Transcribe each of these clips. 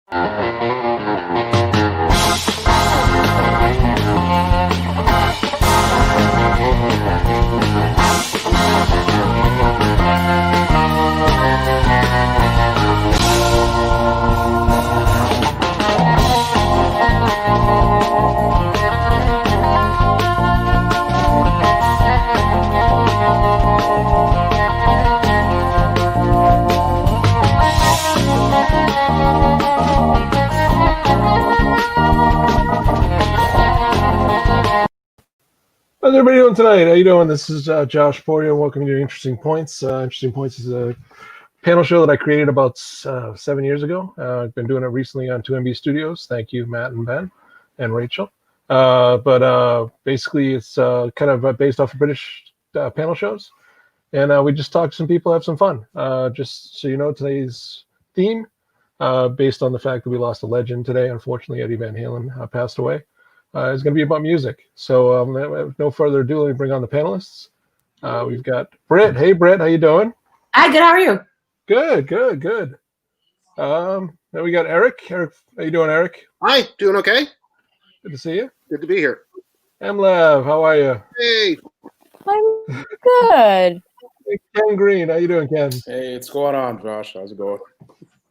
How's everybody doing tonight? How you doing? This is Josh Poria. Welcome to Interesting Points. Interesting Points is a panel show that I created about 7 years ago. I've been doing it recently on 2MB Studios. Thank you, Matt and Ben and Rachel. But basically, it's kind of based off of British panel shows. And we just talk to some people, have some fun. Just so you know, today's theme, based on the fact that we lost a legend today, unfortunately, Eddie Van Halen passed away. Is going to be about music. So with no further ado, let me bring on the panelists. We've got Britt. Hey, Britt, how you doing? Hi, good. How are you? Good. Then we got Eric. Eric, how you doing, Eric? Hi, doing okay? Good to see you. Good to be here. Lev, how are you? Hey. I'm good. Hey, Ken Green, how you doing, Ken? Hey, what's going on, Josh? How's it going?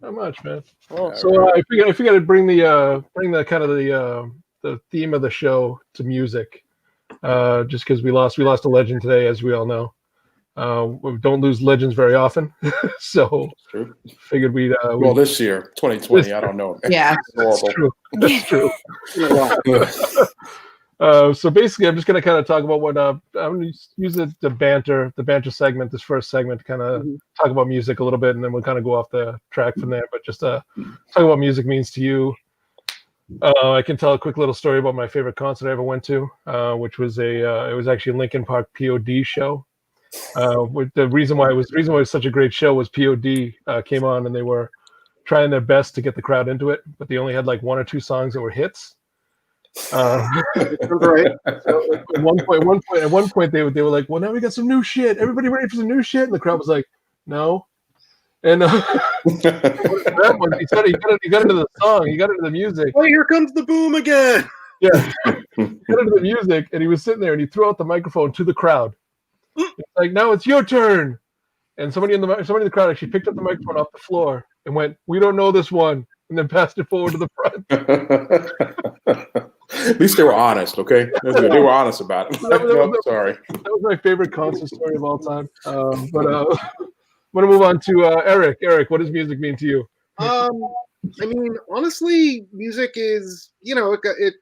Not much, man. Oh, So I figured I'd bring the kind of the theme of the show to music, just because we lost a legend today, as we all know. We don't lose legends very often, so figured we'd. Well, this year, 2020, I don't know. Yeah, that's true. That's true. So basically, I'm just going to kind of talk about what I'm going to use the banter segment, this first segment, to kind of talk about music a little bit, and then we'll kind of go off the track from there. But just talk about what music means to you. I can tell a quick little story about my favorite concert I ever went to, which was it was actually a Linkin Park POD show. The reason why it was such a great show was POD came on and they were trying their best to get the crowd into it, but they only had like one or two songs that were hits. Right. So at one point they were like, well, now we got some new shit. Everybody ready for some new shit? And the crowd was like, no. And that one, he got into the song, he got into the music. Oh, here comes the boom again. Yeah, he got into the music, and he was sitting there, and he threw out the microphone to the crowd. It's like, now it's your turn. And somebody in the crowd actually picked up the microphone off the floor and went, "We don't know this one," and then passed it forward to the front. At least they were honest, okay? They were honest about it. Sorry. That was my favorite concert story of all time. I'm going to move on to Eric. Eric, what does music mean to you? I mean, honestly, music is, it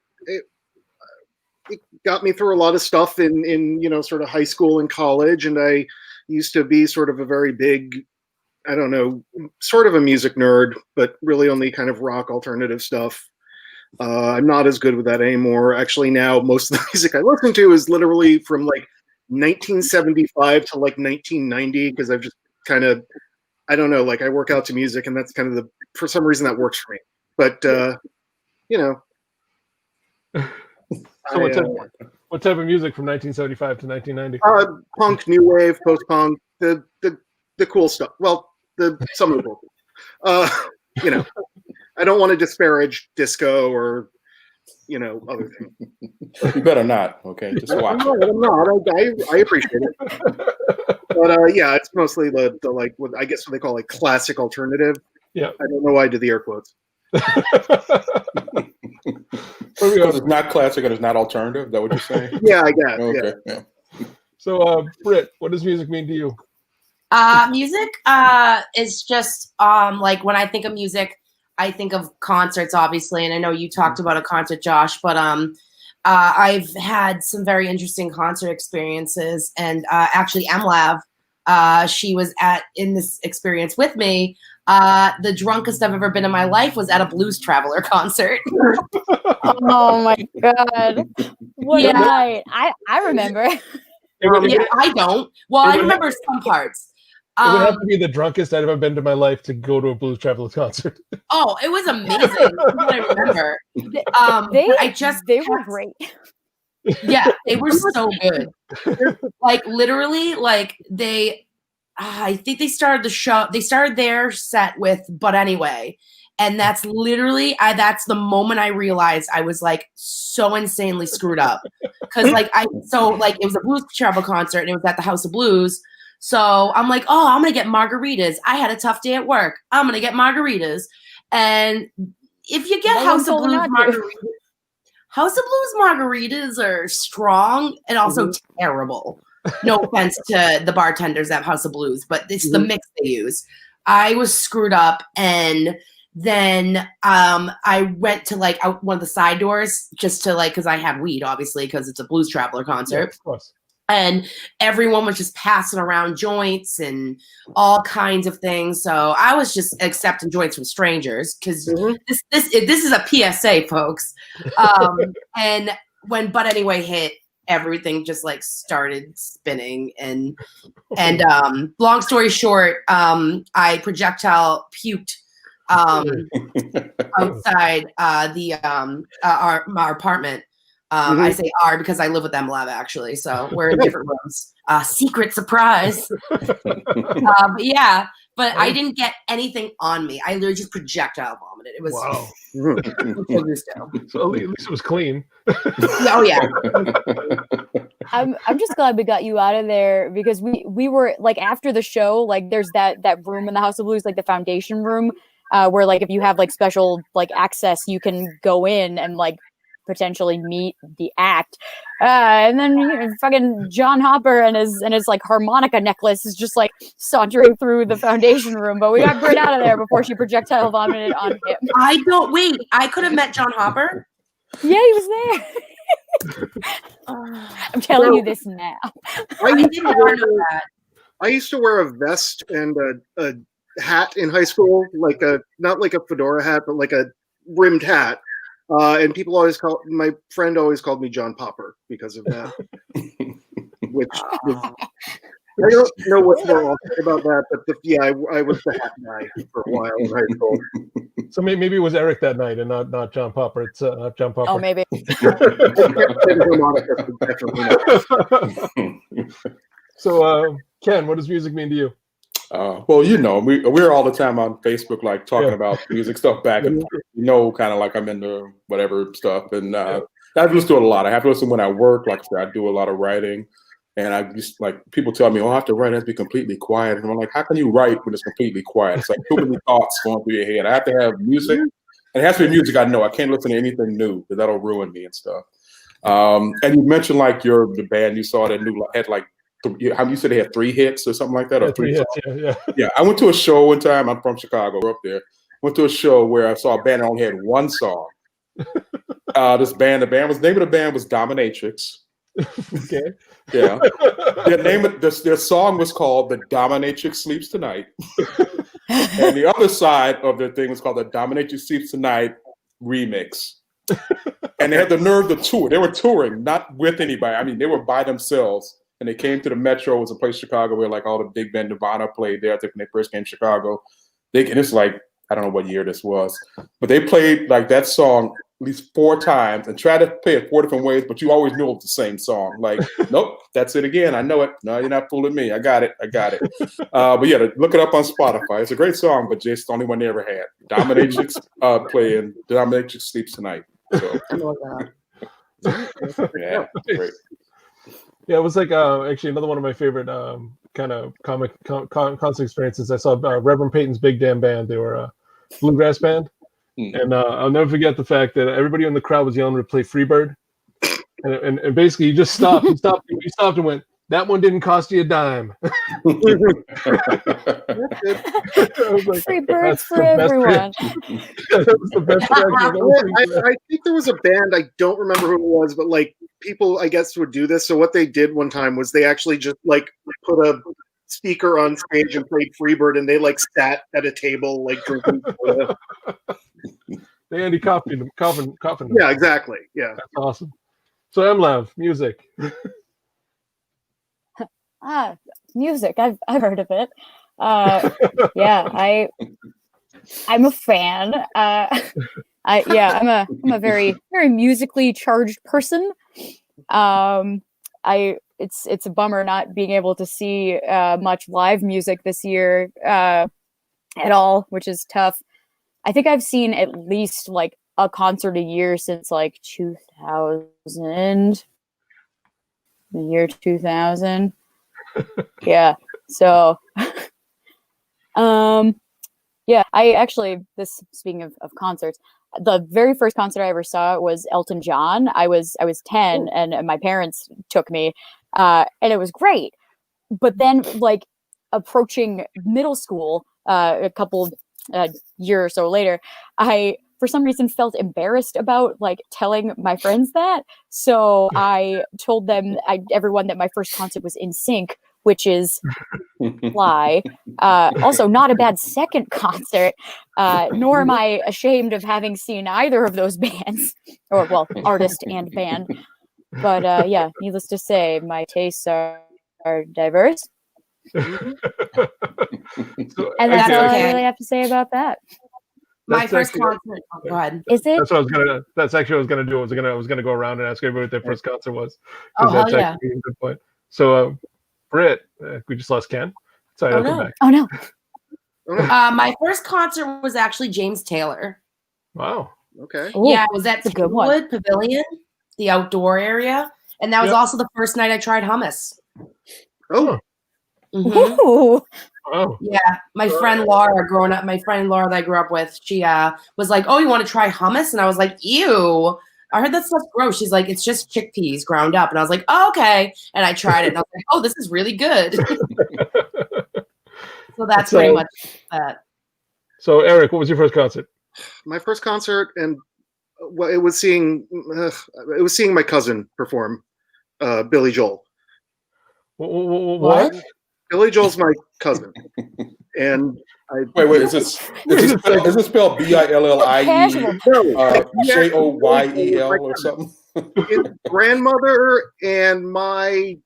got me through a lot of stuff in sort of high school and college, and I used to be sort of a very big, I don't know, sort of a music nerd, but really only kind of rock alternative stuff. I'm not as good with that anymore. Actually, now most of the music I listen to is literally from like 1975 to like 1990, because I've just kind of, I don't know, like I work out to music, and that's kind of for some reason that works for me. But So what type of music from 1975 to 1990? Punk, new wave, post-punk, the cool stuff. Well, some of the cool. I don't want to disparage disco or other things. You better not. Okay, just watch. I'm not. I appreciate it. But yeah, it's mostly the like what I guess what they call like classic alternative. Yeah. I don't know why I did the air quotes. Because it's not classic and it's not alternative. Is that what you're saying? Yeah, I guess. Okay. Yeah. So, Britt, what does music mean to you? Music is just like when I think of music, I think of concerts, obviously, and I know you talked about a concert, Josh, but I've had some very interesting concert experiences, and actually, Mlav, she was in this experience with me. The drunkest I've ever been in my life was at a Blues Traveler concert. Oh my god! What a night! I remember. Yeah, I don't. Well, I remember some parts. It would have to be the drunkest I'd ever been to my life to go to a Blues Traveler concert. Oh, it was amazing. I remember. They were great. Yeah, they were so good. Like literally, like they I think they started the show. They started their set with "But Anyway," and that's literally that's the moment I realized I was like so insanely screwed up because like it was a Blues Travel concert and it was at the House of Blues. So I'm like, oh, I'm gonna get margaritas. I had a tough day at work. I'm gonna get margaritas, and if you get House of Blues margaritas are strong and also terrible. No offense to the bartenders at House of Blues, but it's the mix they use. I was screwed up, and then I went to like out one of the side doors just to like because I had weed, obviously, because it's a Blues Traveler concert. Yeah, of course. And everyone was just passing around joints and all kinds of things. So I was just accepting joints from strangers because this is a PSA, folks. And when But Anyway hit, everything just like started spinning and long story short, I projectile puked outside our apartment. I say "our" because I live with MLab actually, so we're in different rooms. Secret surprise. But I didn't get anything on me. I literally just projectile vomited. It was wow. So at least it was clean. Oh yeah. I'm just glad we got you out of there because we were like after the show, like there's that room in the House of Blues, like the foundation room, where like if you have like special like access, you can go in and like potentially meet the act, and then fucking John Hopper and his like harmonica necklace is just like sauntering through the foundation room, but we got Britt out of there before she projectile vomited on him. I could have met John Hopper. Yeah, he was there. I'm telling you this now. I used to wear a vest and a hat in high school, like not like a fedora hat, but like a rimmed hat. And people my friend always called me John Popper because of that. Which I don't know what's more awesome about that, but I was the hat guy for a while in high school. So maybe it was Eric that night and not John Popper. It's John Popper. Oh, maybe. So, Ken, what does music mean to you? Well, we're all the time on Facebook, like talking about music stuff back and kind of like I'm into whatever stuff. And I listen to it a lot. I have to listen when I work. Like I do a lot of writing. And I just like people tell me, I have to write, it has to be completely quiet. And I'm like, how can you write when it's completely quiet? It's like too many thoughts going through your head. I have to have music. And it has to be music I know. I can't listen to anything new because that'll ruin me and stuff. And you mentioned like the band you saw that had like, you said they had 3 hits or something like that? Or 3 hits, yeah. I went to a show one time. I'm from Chicago, we're up there. Went to a show where I saw a band that only had 1 song. The name of the band was Dominatrix. Okay. Yeah. Their song was called "The Dominatrix Sleeps Tonight," and the other side of their thing was called "The Dominatrix Sleeps Tonight Remix." And they had the nerve to tour. They were touring, not with anybody. I mean, they were by themselves. And they came to the Metro. It was a place in Chicago where like all the big band Nirvana played there. I think when they first came to Chicago. And it's like, I don't know what year this was, but they played like that song at least 4 times and tried to play it 4 different ways, but you always knew it was the same song. Like, nope, that's it again. I know it. No, you're not fooling me. I got it. But yeah, look it up on Spotify. It's a great song, but just the only one they ever had. Dominatrix playing Dominatrix Sleeps Tonight. So, yeah, great. Yeah, it was like actually another one of my favorite kind of concert experiences. I saw Reverend Peyton's Big Damn Band. They were a bluegrass band. And I'll never forget the fact that everybody in the crowd was yelling to play Freebird. And basically he just stopped. He stopped and went, "That one didn't cost you a dime." Free birds for everyone. That was the best I think there was a band, I don't remember who it was, but like people, I guess, would do this. So what they did one time was they actually just like put a speaker on stage and played Freebird, and they like sat at a table like drinking soda. They Andy Kaufman. Yeah, exactly. Yeah, that's awesome. So MLav, music. Music. I've heard of it. Yeah, I'm a fan. I'm a very, very musically charged person. I it's a bummer not being able to see much live music this year at all, which is tough. I think I've seen at least like a concert a year since like 2000, the year 2000. Yeah. So, yeah, I actually, speaking of concerts, the very first concert I ever saw was Elton John. I was 10 and my parents took me, and it was great. But then like approaching middle school, a couple year or so later, I for some reason felt embarrassed about like telling my friends that. So I told everyone that my first concert was NSYNC, which is fly. Also not a bad second concert, nor am I ashamed of having seen either of those bands, or well, artist and band. But yeah, needless to say, my tastes are diverse. And that's all I really have to say about that. My first concert. Oh, go ahead. Is it? That's what I was gonna. That's actually what I was gonna do. I was gonna go around and ask everybody what their first concert was. Oh, That's hell yeah. actually a good point. So, Britt, we just lost Ken. Sorry, I'll come back. Oh no. My first concert was actually James Taylor. Wow. Okay. Ooh, Yeah, it was at that's a good one. Wood Pavilion, the outdoor area, and that was also the first night I tried hummus. Oh. Mhm. Ooh. Oh. Yeah, my friend Laura, my friend Laura that I grew up with, she was like, "Oh, you want to try hummus?" And I was like, "Ew, I heard that stuff's gross." She's like, "It's just chickpeas ground up," and I was like, "Oh, okay." And I tried it, and I was like, "Oh, this is really good." So that's pretty much that. So, Eric, what was your first concert? My first concert, and it was seeing my cousin perform Billy Joel. What? Billy Joel's my cousin, and Wait, is this spelled BILLIE JOYEL or something? His grandmother and my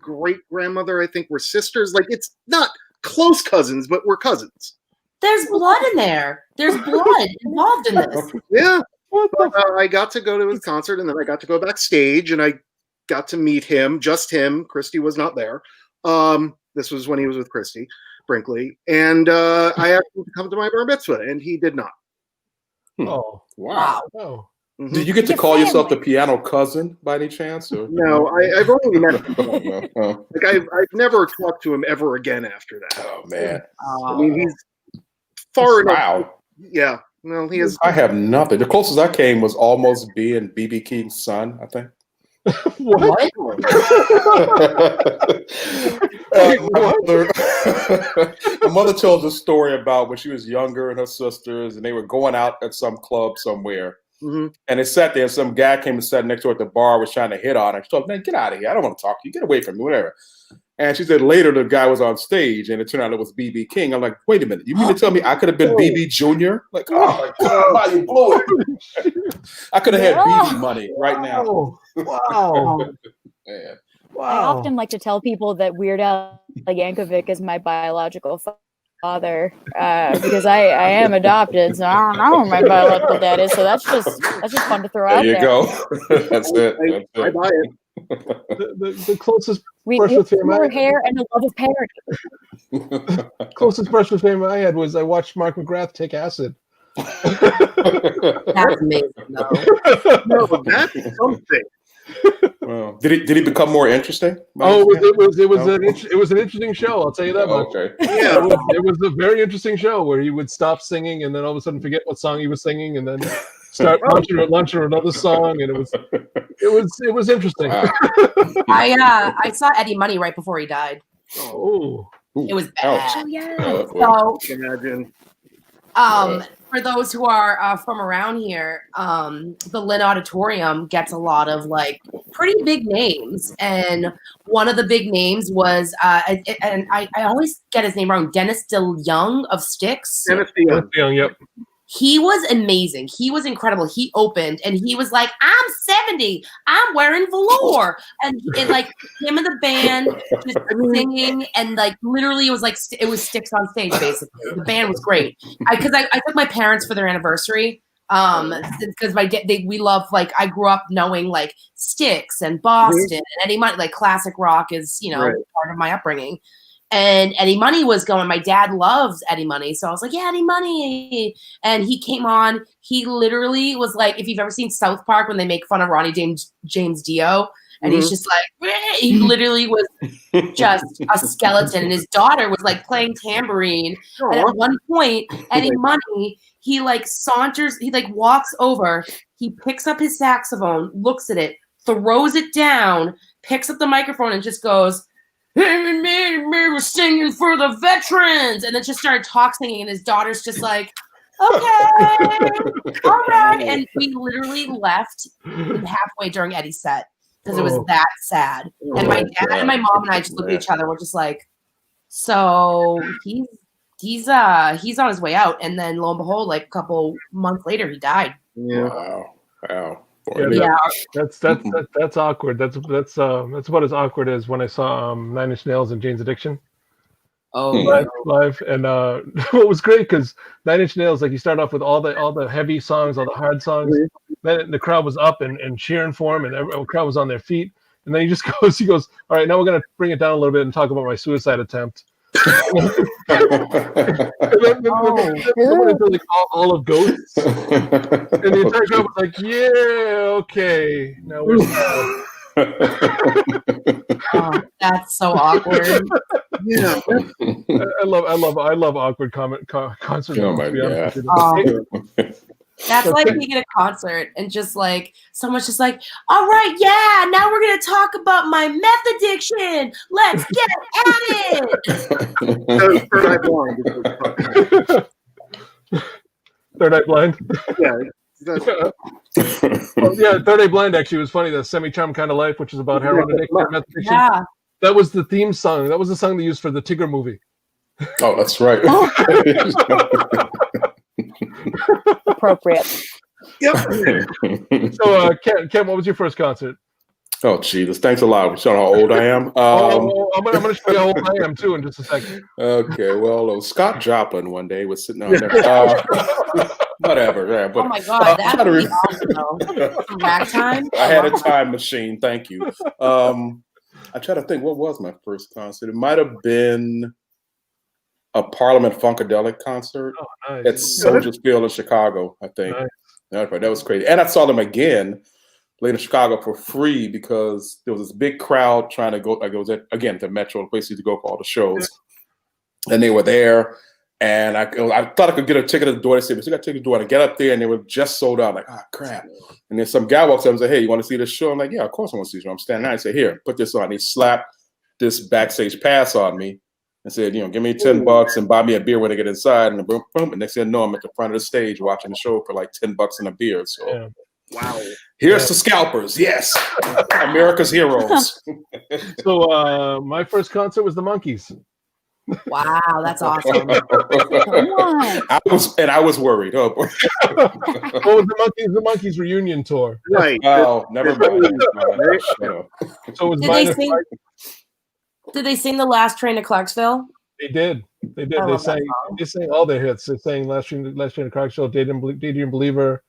great grandmother, I think, were sisters. Like, it's not close cousins, but we're cousins. There's blood in there. There's blood involved in this. Yeah. I got to go to his concert, and then I got to go backstage, and I got to meet him, just him. Christy was not there. This was when he was with Christy Brinkley, and I asked him to come to my bar mitzvah, and he did not. Oh, Wow. Oh. Mhm. Did you get to call yourself the piano cousin by any chance? Or? No, I've only met him. Oh, Like I've never talked to him ever again after that. oh, man. I mean, he's far enough. Wow. Yeah. No, he is. I have nothing. The closest I came was almost being B.B. King's son, I think. What? My mother tells a story about when she was younger and her sisters, and they were going out at some club somewhere. Mhm. And they sat there, and some guy came and sat next to her at the bar, was trying to hit on her. She told, "Man, get out of here. I don't want to talk to you. Get away from me, whatever." And she said later the guy was on stage, and it turned out it was B.B. King. I'm like, wait a minute. You mean to tell me I could have been B.B. Jr.? Like, oh, my God, wow, you blew it. I could have had B.B. money right now. Wow. Man. Wow. I often like to tell people that Weird Al Yankovic is my biological father, because I am adopted, so I don't know who my biological dad is. So that's just fun to throw out There there. you go. That's it. I buy it. The closest We brush with have him more hair and a love of parody. closest brush with him I had was I watched Mark McGrath take acid. That's amazing, though. No, that's something. Well, did he become more interesting? Oh, it was an interesting show. I'll tell you that much. Okay. Yeah. It was a very interesting show where he would stop singing and then all of a sudden forget what song he was singing and then start launching another song, and it was interesting. Wow. I saw Eddie Money right before he died. Oh, It was bad. Ouch. Oh yeah. So Imagine. for those who are from around here, the Lynn Auditorium gets a lot of like pretty big names, and one of the big names was, and I always get his name wrong, Dennis DeYoung of Styx. Dennis DeYoung. young. Yep. He was amazing. He was incredible. He opened and he was like, "I'm 70. I'm wearing velour," and like him and the band just singing, and like literally it was Styx on stage. Basically, the band was great. Because I took my parents for their anniversary Because we love, like, I grew up knowing like Styx and Boston and Eddie Money, like classic rock is, part of my upbringing. And Eddie Money was going. My dad loves Eddie Money, so I was like, "Yeah, Eddie Money." And he came on. He literally was like, if you've ever seen South Park when they make fun of Ronnie James Dio, and he's just like, he literally was just a skeleton. And his daughter was like playing tambourine. And at one point, Eddie Money, he like saunters, he like walks over, he picks up his saxophone, looks at it, throws it down, picks up the microphone, and just goes, "Me was singing for the veterans," and then just started singing, and his daughter's just like, "Okay, all right," and we literally left halfway during Eddie's set because it was that sad. And my dad and my mom and I just looked at each other. We're just like, "So he's on his way out," and then lo and behold, like a couple months later, he died. Wow. Yeah, that's awkward. That's about as awkward as when I saw Nine Inch Nails and Jane's Addiction. Live. And what was great because Nine Inch Nails, like, you start off with all the heavy songs, all the hard songs. Then the crowd was up and cheering for him, and the crowd was on their feet. And then he goes, "All right, now we're gonna bring it down a little bit and talk about my suicide attempt." And then someone into like all of ghosts, and the entire crowd was like, "Yeah, okay, now we're Oh, that's so awkward. Yeah. I love awkward concerts. Oh my God. That's like being at a concert and just like someone's just like, "All right, yeah, now we're gonna talk about my meth addiction. Let's get at it." Third Eye Blind. Yeah. Third Eye Blind actually was funny. The Semi-Charmed Kind of Life, which is about heroin addiction. Meth addiction. Yeah. That was the theme song. That was the song they used for the Tigger movie. Oh, that's right. Appropriate. Yep. So, Ken, what was your first concert? Oh, Jesus. Thanks a lot for showing how old I am. I'm going to show you how old I am, too, in just a second. Okay, well, Scott Joplin one day was sitting on there. Whatever. Yeah, but, oh, my God. That would be awesome, though. Some ragtime? I had a time machine. Thank you. I try to think, what was my first concert? It might have been a Parliament Funkadelic concert at Soldiers Field in Chicago, I think. Nice. That was crazy. And I saw them again played in Chicago for free because there was this big crowd trying to go. Like it was again to Metro, the place to go for all the shows, and they were there. And I thought I could get a ticket at the door. They said, "We got a ticket at the door." And I get up there, and they were just sold out. I'm like, crap! And then some guy walks up and says, "Hey, you want to see this show?" I'm like, "Yeah, of course I want to see this show." I'm standing there. I said, "Here, put this on." He slapped this backstage pass on me and said, "Give me $10 and buy me a beer when I get inside." And boom, boom. And they said, "No, I'm at the front of the stage watching the show for like $10 and a beer." So. Yeah. Wow. Here's the scalpers. Yes. America's heroes. So my first concert was the Monkees. Wow, that's awesome. I was worried. Oh, boy. What was the Monkees reunion tour? Right. Oh, never mind. So it was did they sing The Last Train to Clarksville? They did. They sang all their hits. They sang Last Train to Clarksville, Daydream Believer.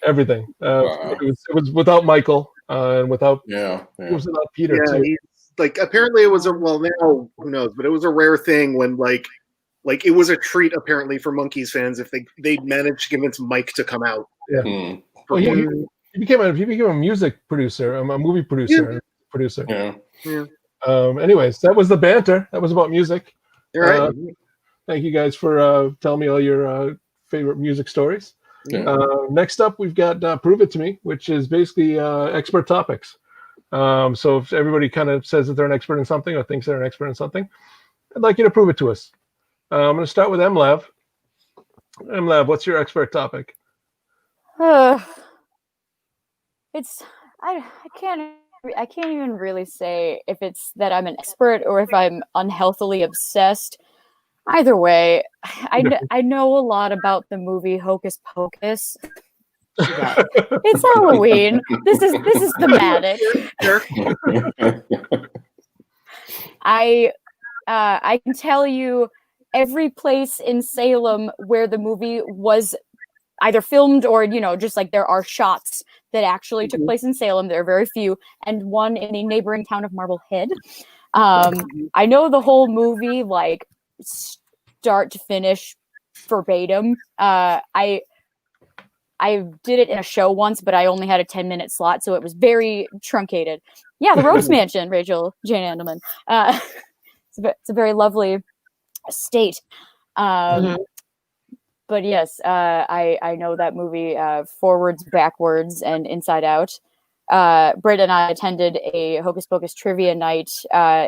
Everything. It was without Michael and without it was without Peter too. Like apparently it was now who knows, but it was a rare thing when like it was a treat apparently for Monkees fans if they managed to convince Mike to come out. Yeah. Well, he became a music producer, a movie producer. Yeah. Anyways, that was the banter. That was about music. All right. Thank you guys for telling me all your favorite music stories. Yeah. Next up, we've got Prove It To Me, which is basically expert topics. So if everybody kind of says that they're an expert in something or thinks they're an expert in something, I'd like you to prove it to us. I'm going to start with MLav. MLav, what's your expert topic? I can't even really say if it's that I'm an expert or if I'm unhealthily obsessed. Either way, I know a lot about the movie Hocus Pocus. It's Halloween. This is thematic. I can tell you every place in Salem where the movie was either filmed or, just like there are shots that actually took place in Salem. There are very few, and one in the neighboring town of Marblehead. I know the whole movie, like start to finish, verbatim. I did it in a show once, but I only had a 10-minute slot, so it was very truncated. Yeah, the Rose Mansion, Rachel Jane Andelman. It's a very lovely estate. But yes, I know that movie forwards, backwards, and inside out. Britt and I attended a Hocus Pocus trivia night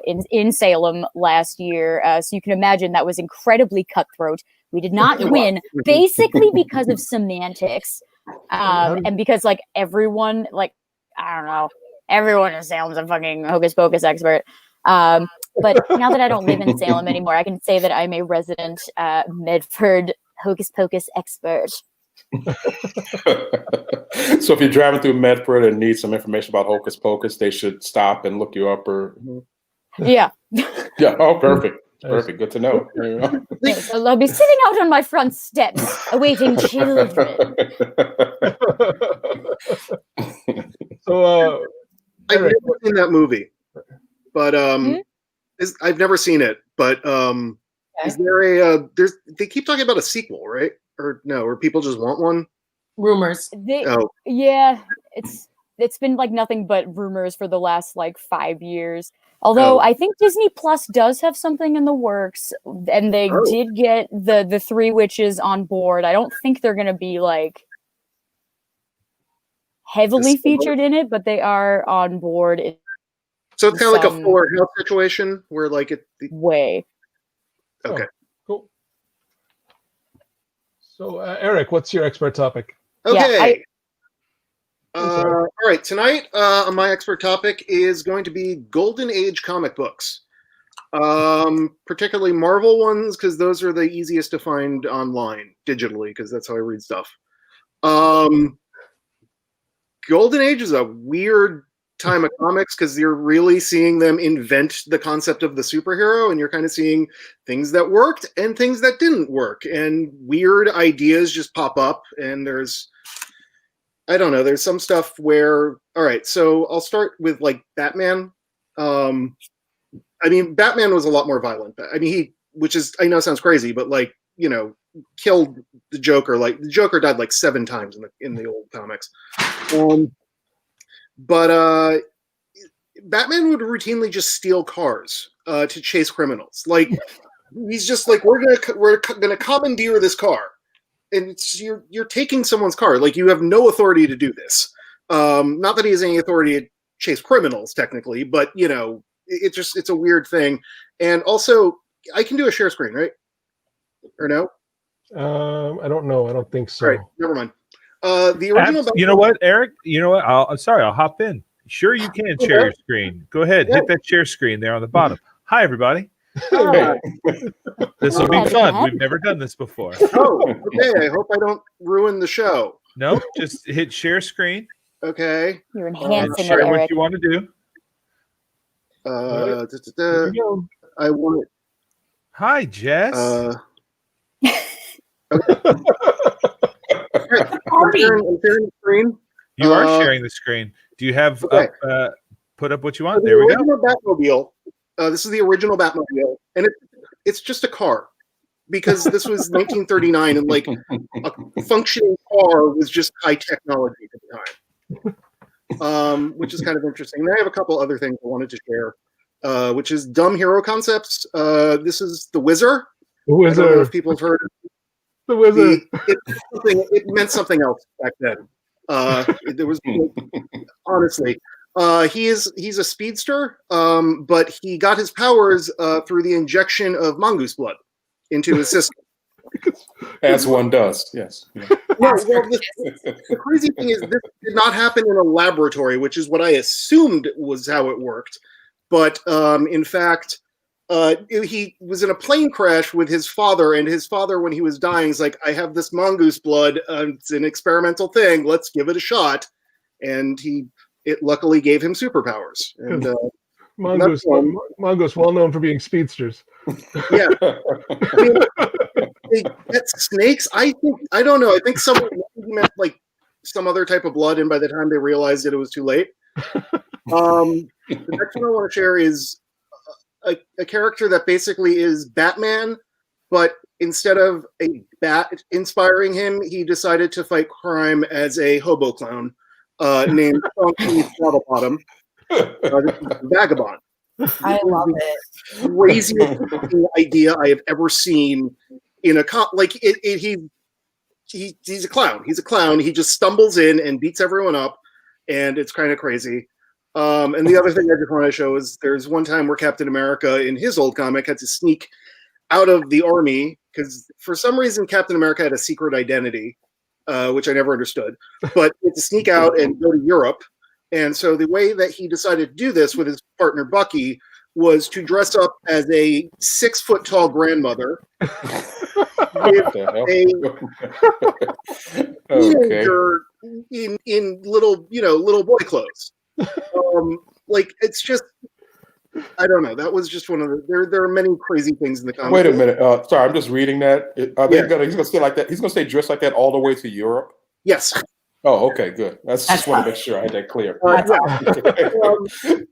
in Salem last year, so you can imagine that was incredibly cutthroat. We did not win, basically because of semantics, and because like everyone, like I don't know, everyone in Salem's a fucking Hocus Pocus expert. But now that I don't live in Salem anymore, I can say that I'm a resident Medford Hocus Pocus expert. So if you're driving through Medford and need some information about Hocus Pocus, they should stop and look you up, or yeah. Yeah. Oh, perfect. Perfect. Good to know. Yes, I'll be sitting out on my front steps awaiting children. So I've never seen that movie, but I've never seen it. But is there a they keep talking about a sequel, right? Or no? Or people just want one? Rumors. Yeah, it's been like nothing but rumors for the last like 5 years. Although I think Disney Plus does have something in the works, and they did get the Three Witches on board. I don't think they're going to be like heavily featured in it, but they are on board. So it's kind of like a Fuller House situation where like it way. Okay. Cool. So Eric, what's your expert topic? Okay. All right. Tonight, my expert topic is going to be Golden Age comic books, particularly Marvel ones, because those are the easiest to find online digitally, because that's how I read stuff. Golden Age is a weird time of comics because you're really seeing them invent the concept of the superhero, and you're kind of seeing things that worked and things that didn't work, and weird ideas just pop up, and there's some stuff where, all right, so I'll start with like Batman. Batman was a lot more violent. Which is, I know sounds crazy, but like, killed the Joker. Like the Joker died like 7 times in the old comics. But Batman would routinely just steal cars to chase criminals. Like he's just like, we're gonna commandeer this car. And you're taking someone's car. Like you have no authority to do this. Not that he has any authority to chase criminals, technically, but it's a weird thing. And also, I can do a share screen, right? Or no? I don't know. I don't think so. All right, never mind. The original. You know what, Eric? You know what? I'll hop in. Sure, you can share your screen. Go ahead, hit that share screen there on the bottom. Hi, everybody. This will be fun. We've never done this before. Oh, okay. I hope I don't ruin the show. No, just hit share screen. Okay. You're enhancing share it, what Eric. you want to do. I want. Hi, Jess. Okay. I'm sharing the screen. You are sharing the screen. Do you have put up what you want? The There we go. original Batmobile. This is the original Batmobile, and it's just a car, because this was 1939, and like a functioning car was just high technology at the time, which is kind of interesting. And I have a couple other things I wanted to share, which is dumb hero concepts. This is the Whizzer. The Whizzer. I don't know if people have heard the Whizzer. It meant something else back then. There was honestly. He's a speedster, but he got his powers through the injection of mongoose blood into his system. As one does, yes. Yeah. The crazy thing is, this did not happen in a laboratory, which is what I assumed was how it worked. But in fact, he was in a plane crash with his father, and his father, when he was dying, is like, I have this mongoose blood. It's an experimental thing. Let's give it a shot. And it luckily gave him superpowers. And Mongoose, well known for being speedsters. Yeah. they get snakes. I don't know. I think someone meant like some other type of blood, and by the time they realized it was too late. The next one I want to share is a character that basically is Batman, but instead of a bat inspiring him, he decided to fight crime as a hobo clown named Funky Bottom. Vagabond. I love it. Craziest idea I have ever seen in a he's a clown. He's a clown. He just stumbles in and beats everyone up, and it's kind of crazy. And the other thing I just want to show is there's one time where Captain America in his old comic had to sneak out of the army because for some reason Captain America had a secret identity, which I never understood. But he had to sneak out and go to Europe. And so the way that he decided to do this with his partner Bucky was to dress up as a 6 foot tall grandmother with a teenager in little boy clothes. Like it's just, I don't know. That was just one of the. There are many crazy things in the comic. Wait a minute. Sorry, I'm just reading that. He's gonna stay like that. He's gonna stay dressed like that all the way to Europe. Yes. Oh, okay, good. That's just want to make sure I had that clear.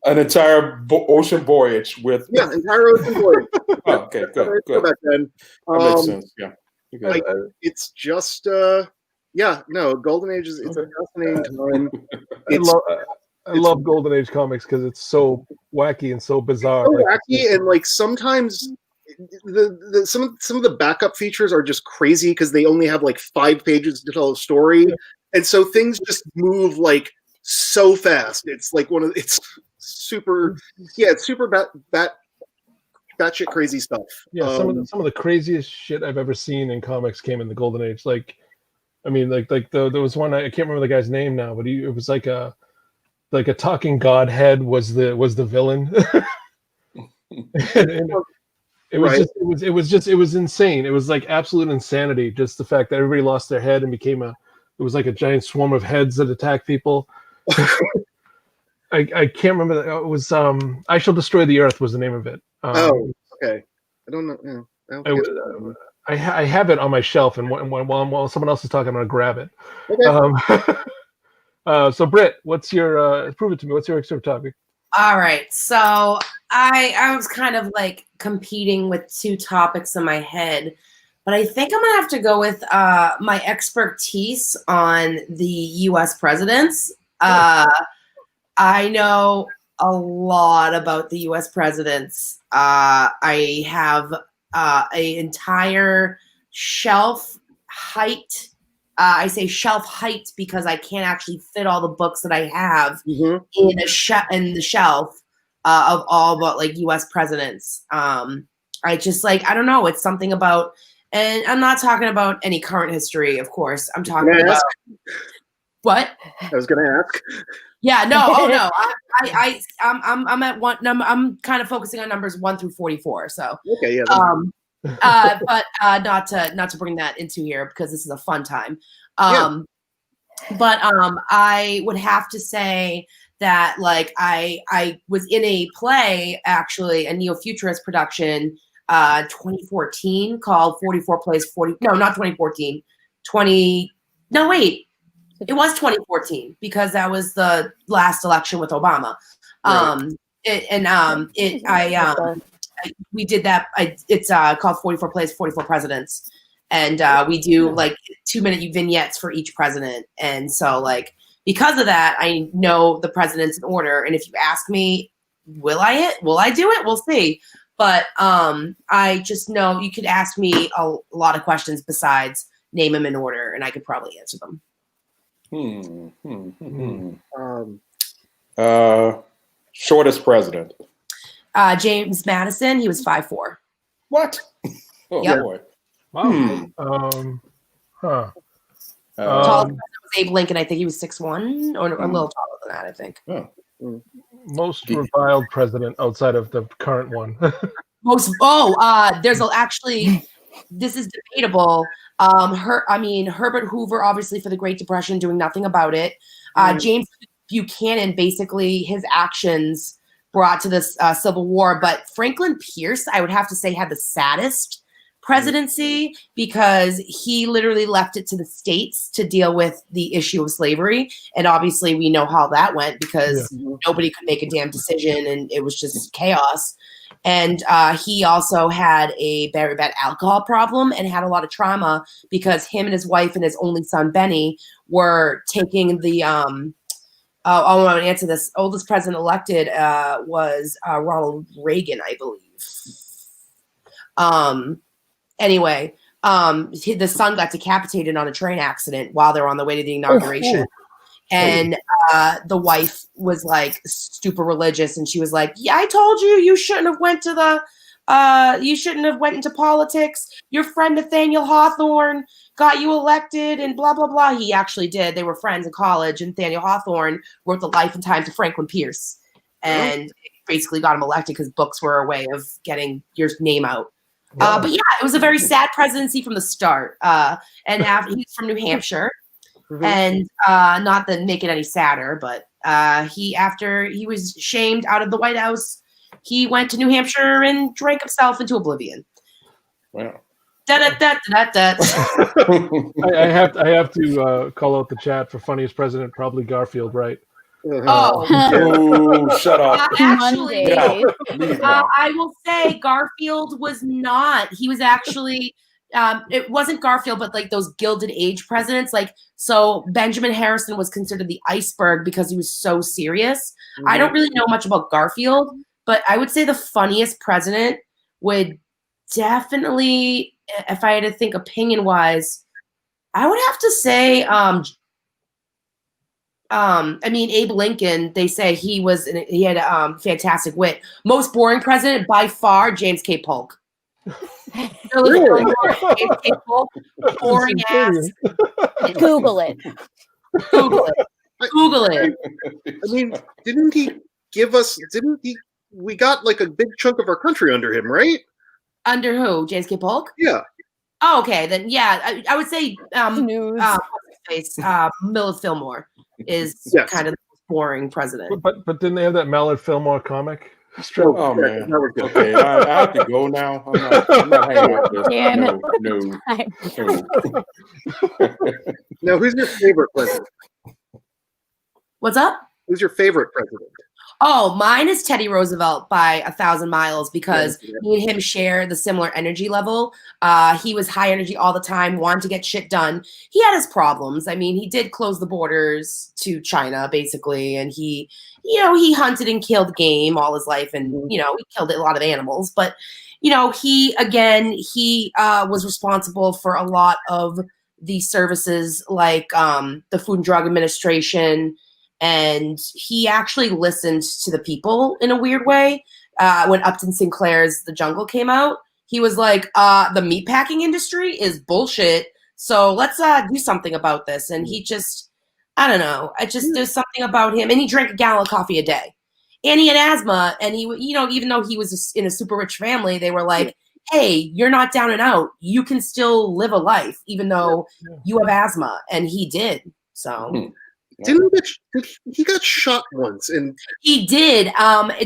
An entire ocean voyage with. Yeah, entire ocean voyage. Oh, okay, good. Back then. That makes sense. Yeah. Like, it's just Golden Age is a fascinating time. I love Golden Age comics because it's so wacky and so bizarre. So wacky, and like sometimes some of the backup features are just crazy because they only have like 5 pages to tell a story, and so things just move like so fast. It's like it's super batshit crazy stuff. Yeah, some of the craziest shit I've ever seen in comics came in the Golden Age. Like, I mean, there was one I can't remember the guy's name now, but it was like a talking godhead was the villain. and it was insane. It was like absolute insanity. Just the fact that everybody lost their head and it was like a giant swarm of heads that attacked people. I can't remember. It was I Shall Destroy the Earth was the name of it. Okay. I don't know. I have it on my shelf, and while someone else is talking, I'm going to grab it. Okay. So Britt, what's your prove it to me? What's your extra topic? All right. So I was kind of like competing with 2 topics in my head, but I think I'm gonna have to go with my expertise on the U.S. presidents. I know a lot about the U.S. presidents. I have an entire shelf height. I say shelf height because I can't actually fit all the books that I have in the shelf of all but like U.S. presidents. I just I don't know. It's something about, and I'm not talking about any current history, of course. I'm talking about what? I was going to ask. Yeah, no. Oh no. I'm at one number. I'm kind of focusing on numbers 1 through 44. So okay, yeah. But not to bring that into here because this is a fun time. But I would have to say that like I was in a play, actually a neo-futurist production 2014 called 44 Plays 40. No, not 2014. It was 2014 because that was the last election with Obama. Right. We did that. It's called 44 Plays, 44 Presidents. And we do like 2-minute vignettes for each president. And so like, because of that, I know the presidents in order. And if you ask me, will I do it? We'll see. But I just know you could ask me a lot of questions besides name them in order, and I could probably answer them. Shortest president. James Madison. He was 5'4". What? Oh yep. boy. Wow. Tallest president was Abe Lincoln. I think he was 6'1", or a little taller than that, I think. Most reviled president outside of the current one. There's actually, this is debatable. Herbert Hoover, obviously for the Great Depression, doing nothing about it. James Buchanan, basically his actions brought to this Civil War. But Franklin Pierce, I would have to say, had the saddest presidency because he literally left it to the states to deal with the issue of slavery. And obviously we know how that went because nobody could make a damn decision and it was just chaos. And he also had a very bad alcohol problem and had a lot of trauma because him and his wife and his only son, Benny, were taking the I want to answer this. Oldest president elected was Ronald Reagan, I believe. Anyway, the son got decapitated on a train accident while they were on the way to the inauguration. And the wife was like super religious, and she was like, "Yeah, I told you shouldn't have went to you shouldn't have went into politics. Your friend Nathaniel Hawthorne got you elected, and blah blah blah." He actually did. They were friends in college, and Nathaniel Hawthorne wrote The Life and Times of Franklin Pierce, and basically got him elected because books were a way of getting your name out. But yeah, it was a very sad presidency from the start. And after, he's from New Hampshire. And not to make it any sadder, but after he was shamed out of the White House, he went to New Hampshire and drank himself into oblivion. Wow. I have to call out the chat for funniest president, probably Garfield, right? Oh, shut up. Actually, Yeah. I will say Garfield was not. He was actually. It wasn't Garfield, but like those Gilded Age presidents. Like, so Benjamin Harrison was considered the iceberg because he was so serious. I don't really know much about Garfield, but I would say the funniest president would definitely, if I had to think opinion wise, I would have to say, I mean, Abe Lincoln, they say he had fantastic wit. Most boring president by far, James K. Polk. Really? James K. Polk, boring ass. Google it. Google it. I mean, didn't he we got like a big chunk of our country under him, right? Under who? James K. Polk? Yeah. Oh, okay. Then yeah, I would say News. Millard Fillmore is kind of the most boring president. But didn't they have that Mallard Fillmore comic? Oh man. Okay, I have to go now. I'm not hanging out with this. Damn it. No. Now, who's your favorite president? What's up? Who's your favorite president? Oh, mine is Teddy Roosevelt by 1,000 miles because me and him share the similar energy level. He was high energy all the time, wanted to get shit done. He had his problems. I mean, he did close the borders to China, basically, and he hunted and killed game all his life, and, he killed a lot of animals. But, he was responsible for a lot of the services like the Food and Drug Administration. And he actually listened to the people in a weird way. When Upton Sinclair's The Jungle came out, he was like, the meatpacking industry is bullshit. So let's do something about this. And he just, I don't know. There's something about him. And he drank a gallon of coffee a day. And he had asthma. And he, even though he was in a super rich family, they were like, hey, you're not down and out. You can still live a life, even though you have asthma. And he did. So... He got shot once, and he did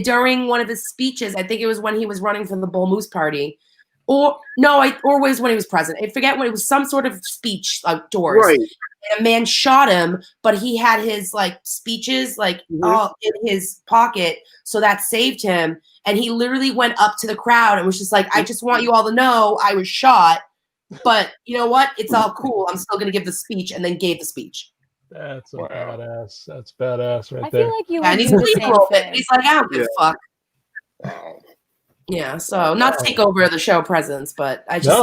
during one of his speeches. I think it was when he was running for the Bull Moose Party, or was when he was president. I forget when it was. Some sort of speech outdoors. Right. And a man shot him, but he had his speeches all in his pocket, so that saved him. And he literally went up to the crowd and was just like, "I just want you all to know I was shot, but you know what? It's all cool. I'm still going to give the speech," and then gave the speech. That's badass. That's badass right I there. feel like you and would he's do the same thing. He's like, I don't give a fuck. Yeah, so not to take over the show presence, but I just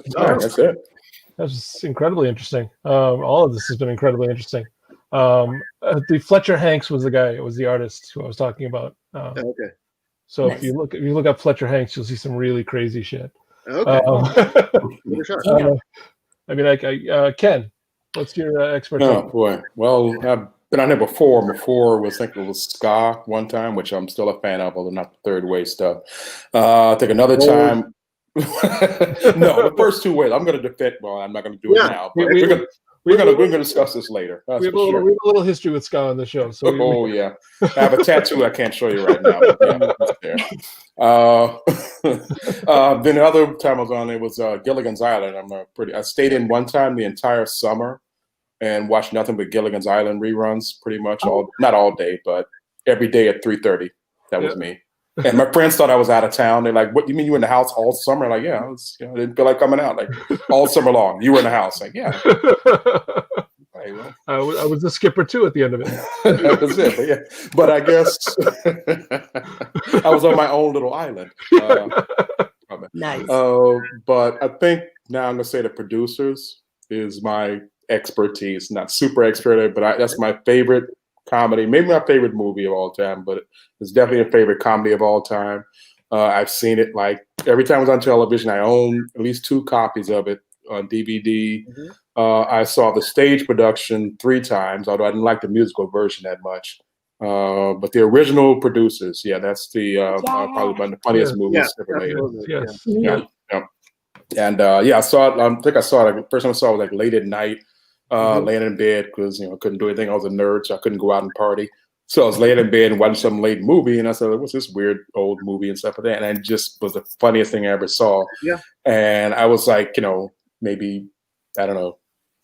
that's it. That's incredibly interesting. All of this has been incredibly interesting. The Fletcher Hanks was the artist who I was talking about. Okay. So nice. if you look up Fletcher Hanks, you'll see some really crazy shit. Okay. Ken, what's your expertise? Oh boy. Well, I've been on here before. Before I think it was ska one time, which I'm still a fan of, although not the third wave stuff. I think another time. No, the first two ways. I'm going to defend. Well, I'm not going to do it now. But we're gonna discuss this later. That's we have for sure. we have a little history with ska on the show. So Yeah, I have a tattoo I can't show you right now. But yeah, it's there. Then the other time I was on it was Gilligan's Island. I stayed in one time the entire summer and watched nothing but Gilligan's Island reruns, pretty much not all day, but every day at 3:30. That was me. And my friends thought I was out of town. They're like, "What? You mean you were in the house all summer?" I'm like, yeah, I didn't feel like coming out. Like all summer long, you were in the house. Like, yeah. Hey, well. I was the skipper too at the end of it. That was it. But, yeah. But I guess I was on my own little island. Nice. But I think now I'm gonna say the producers is my expertise. Not super expert, but that's my favorite comedy, maybe my favorite movie of all time, but it's definitely a favorite comedy of all time. I've seen it like every time it was on television. I own at least 2 copies of it on DVD. I saw the stage production 3 times, although I didn't like the musical version that much. But the original producers, that's the probably one of the funniest movies ever made. Yes. Yeah. And I saw it. I think I saw it. The first time I saw it was like late at night. Laying in bed because I couldn't do anything. I was a nerd, so I couldn't go out and party. So I was laying in bed and watching some late movie, and I said, "What's this weird old movie and stuff like that?" And it just was the funniest thing I ever saw. Yeah. And I was like, maybe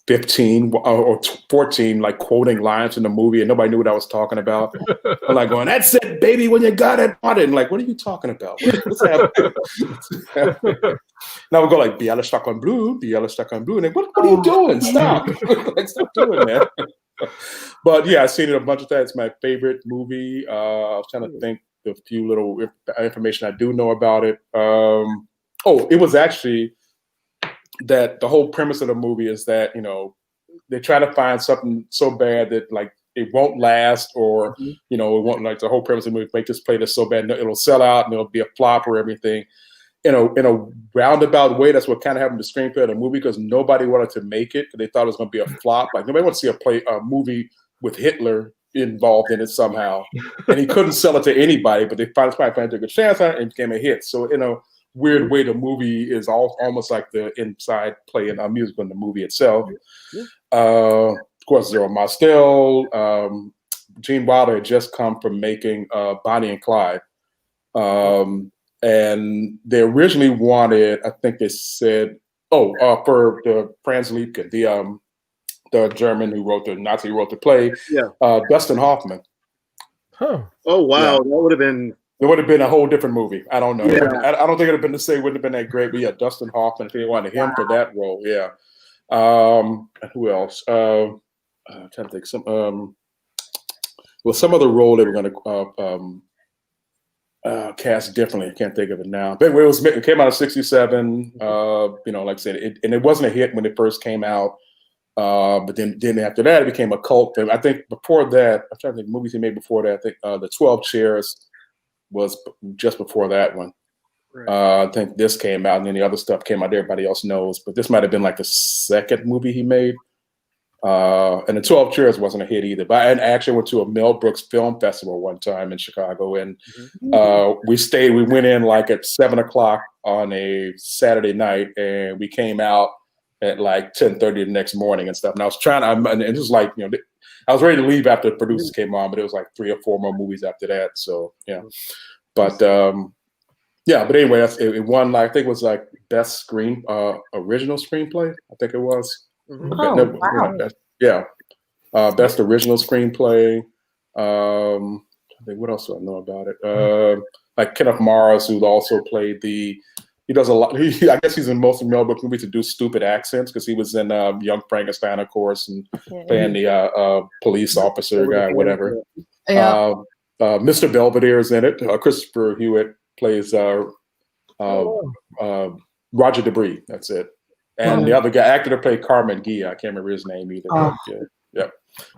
15 or 14, like quoting lines in the movie, and nobody knew what I was talking about. I'm like going, "That's it, baby, when you got it." And like, what are you talking about? What's happening? Now we go like, Bialystok blue. And like, what are you doing? Stop. Like, stop doing that. But yeah, I've seen it a bunch of times. It's my favorite movie. I was trying to think of a few little information I do know about it. It was actually that the whole premise of the movie is that, they try to find something so bad that like it won't last, or, it won't, like the whole premise of the movie, make this play this so bad, it'll sell out and it'll be a flop or everything. In a roundabout way, that's what kind of happened to Screenplay of the movie, because nobody wanted to make it because they thought it was going to be a flop. Like nobody wants to see a movie with Hitler involved in it somehow, and he couldn't sell it to anybody. But they finally took a chance on it and became a hit. So in a weird way, the movie is almost like the inside play in a musical in the movie itself. Of course, Zero Mostel. Gene Wilder had just come from making Bonnie and Clyde. And they originally wanted, I think they said, for the Franz Liebke, the German who wrote the play, Dustin Hoffman. Huh. Oh wow, that would have been. It would have been a whole different movie. I don't know. I don't think it would have been the same. Wouldn't have been that great. But yeah, Dustin Hoffman. If they wanted him for that role, yeah. Who else? I'm trying to think. Some other role they were going to cast differently. I can't think of it now. But anyway, it came out in '67. Like I said, it wasn't a hit when it first came out. But then after that, it became a cult. I think before that, I'm trying to think movies he made before that. I think the 12 Chairs was just before that one. Right. I think this came out, and then the other stuff came out everybody else knows. But this might have been like the second movie he made. And the 12 Chairs wasn't a hit either. But I actually went to a Mel Brooks Film Festival one time in Chicago, and we went in like at 7:00 on a Saturday night, and we came out at like 10:30 the next morning and stuff. And I was and it was like, I was ready to leave after the producers came on, but it was like 3 or 4 more movies after that. So yeah, but but anyway, it won. I think it was like best original screenplay. I think it was. Best original screenplay. I think what else do I know about it? Like Kenneth Mars, who also played he does a lot. I guess he's in most of Mel Brooks movies to do stupid accents, because he was in Young Frankenstein, of course, and playing the police officer guy, whatever. Yeah. Mr. Belvedere is in it. Christopher Hewitt plays Roger Debris. That's it. And the other actor that played Carmen Gia, I can't remember his name either.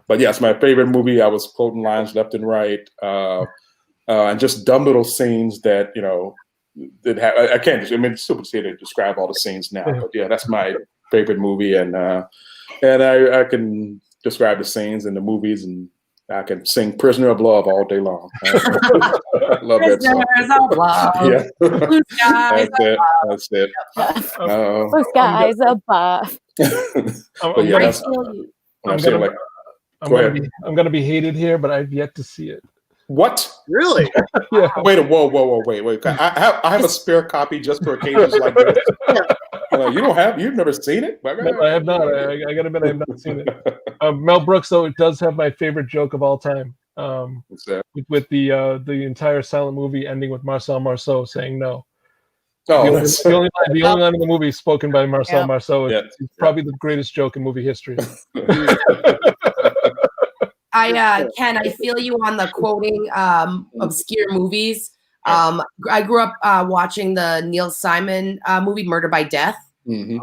But yeah, it's my favorite movie. I was quoting lines left and right, and just dumb little scenes that I can't. It's super to describe all the scenes now, but yeah, that's my favorite movie, and I can describe the scenes in the movies, and I can sing "Prisoner of Love" all day long. I love that song. Prisoners of love. Yeah, Blue skies that's it. Blue skies above. But yeah, I that's feel you. what I'm saying. Like, go ahead. I'm gonna be hated here, but I've yet to see it. What? Really? Yeah. Wait, whoa, wait. I have a spare copy just for occasions like this. You've never seen it? No, I have not. I gotta admit, I have not seen it. Mel Brooks, though, it does have my favorite joke of all time. What's that? With the entire silent movie ending with Marcel Marceau saying no. Oh, The only line in the movie spoken by Marcel Marceau is probably the greatest joke in movie history. Ken, I feel you on the quoting obscure movies. I grew up watching the Neil Simon movie Murder by Death. Mm-hmm.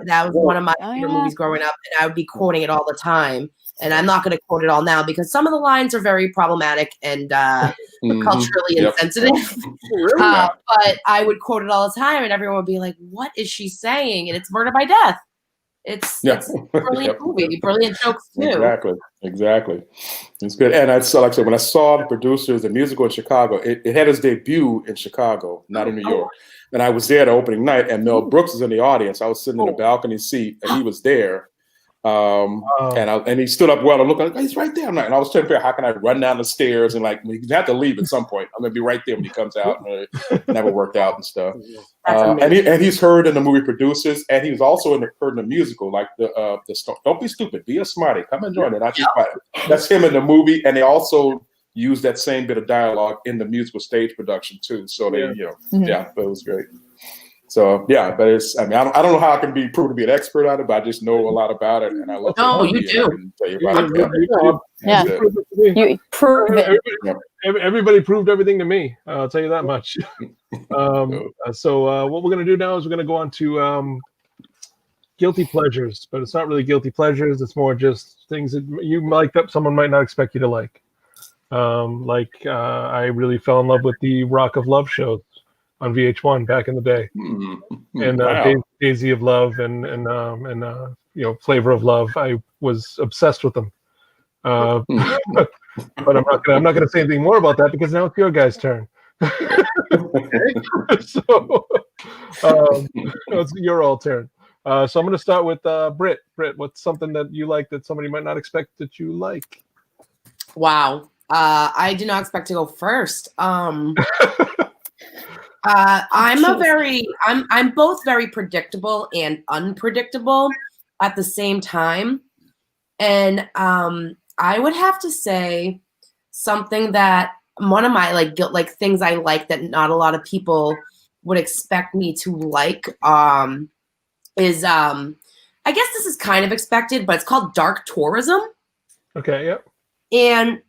That was one of my favorite movies growing up, and I would be quoting it all the time. And I'm not going to quote it all now because some of the lines are very problematic and culturally insensitive. But I would quote it all the time, and everyone would be like, "What is she saying?" And it's Murder by Death. It's a brilliant movie, brilliant jokes too. Exactly. It's good. And I saw, like I said, when I saw the producers, the musical in Chicago, it had its debut in Chicago, not in New York. And I was there the opening night, and Mel Brooks was in the audience. I was sitting in the balcony seat, and he was there. And he stood up well and looked like, he's right there. And I was trying to figure out how can I run down the stairs and like you have to leave at some point. I'm gonna be right there when he comes out. And it never worked out and stuff. And he's heard in the movie Producers, and he was also heard in the musical, like the Don't Be Stupid, Be a Smarty, come and join it. That's him in the movie, and they also used that same bit of dialogue in the musical stage production too. So they, but it was great. So yeah, but it's. I mean, I don't know how I can be proven to be an expert on it, but I just know a lot about it, and I love. No, you do. You prove it. Everybody proved everything to me. I'll tell you that much. So what we're gonna do now is we're gonna go on to guilty pleasures, but it's not really guilty pleasures. It's more just things that you like that someone might not expect you to like. I really fell in love with the Rock of Love shows on VH1 back in the day, and Daisy of Love and Flavor of Love. I was obsessed with them. But I'm not gonna say anything more about that because now it's your guys' turn. So it's your all turn. So I'm gonna start with Britt. Britt, what's something that you like that somebody might not expect that you like? Wow. I did not expect to go first. I'm both very predictable and unpredictable at the same time. And I would have to say something that one of my things I like that not a lot of people would expect me to like is I guess this is kind of expected, but it's called dark tourism. Okay, yep. And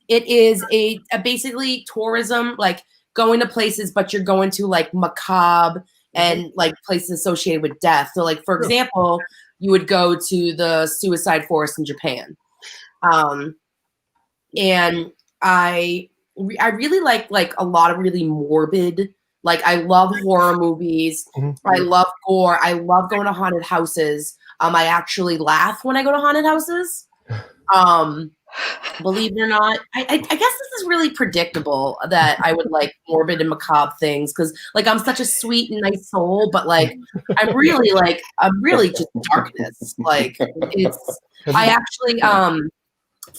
it is a basically tourism, like going to places, but you're going to like macabre and like places associated with death. So like, for example, you would go to the suicide forest in Japan. And I really like a lot of really morbid, like I love horror movies. I love gore. I love going to haunted houses. I actually laugh when I go to haunted houses. Believe it or not, I guess this is really predictable that I would like morbid and macabre things because like I'm such a sweet and nice soul, but like I'm really just darkness. Like I actually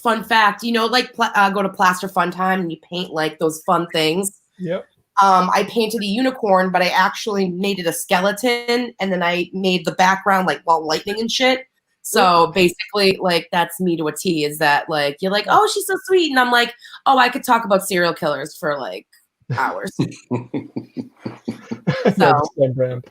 fun fact, like go to Plaster Fun Time and you paint like those fun things. Yep. I painted a unicorn, but I actually made it a skeleton, and then I made the background like while lightning and shit. So basically, like that's me to a T. Is that like you're like, oh, she's so sweet, and I'm like, oh, I could talk about serial killers for like hours. So yeah,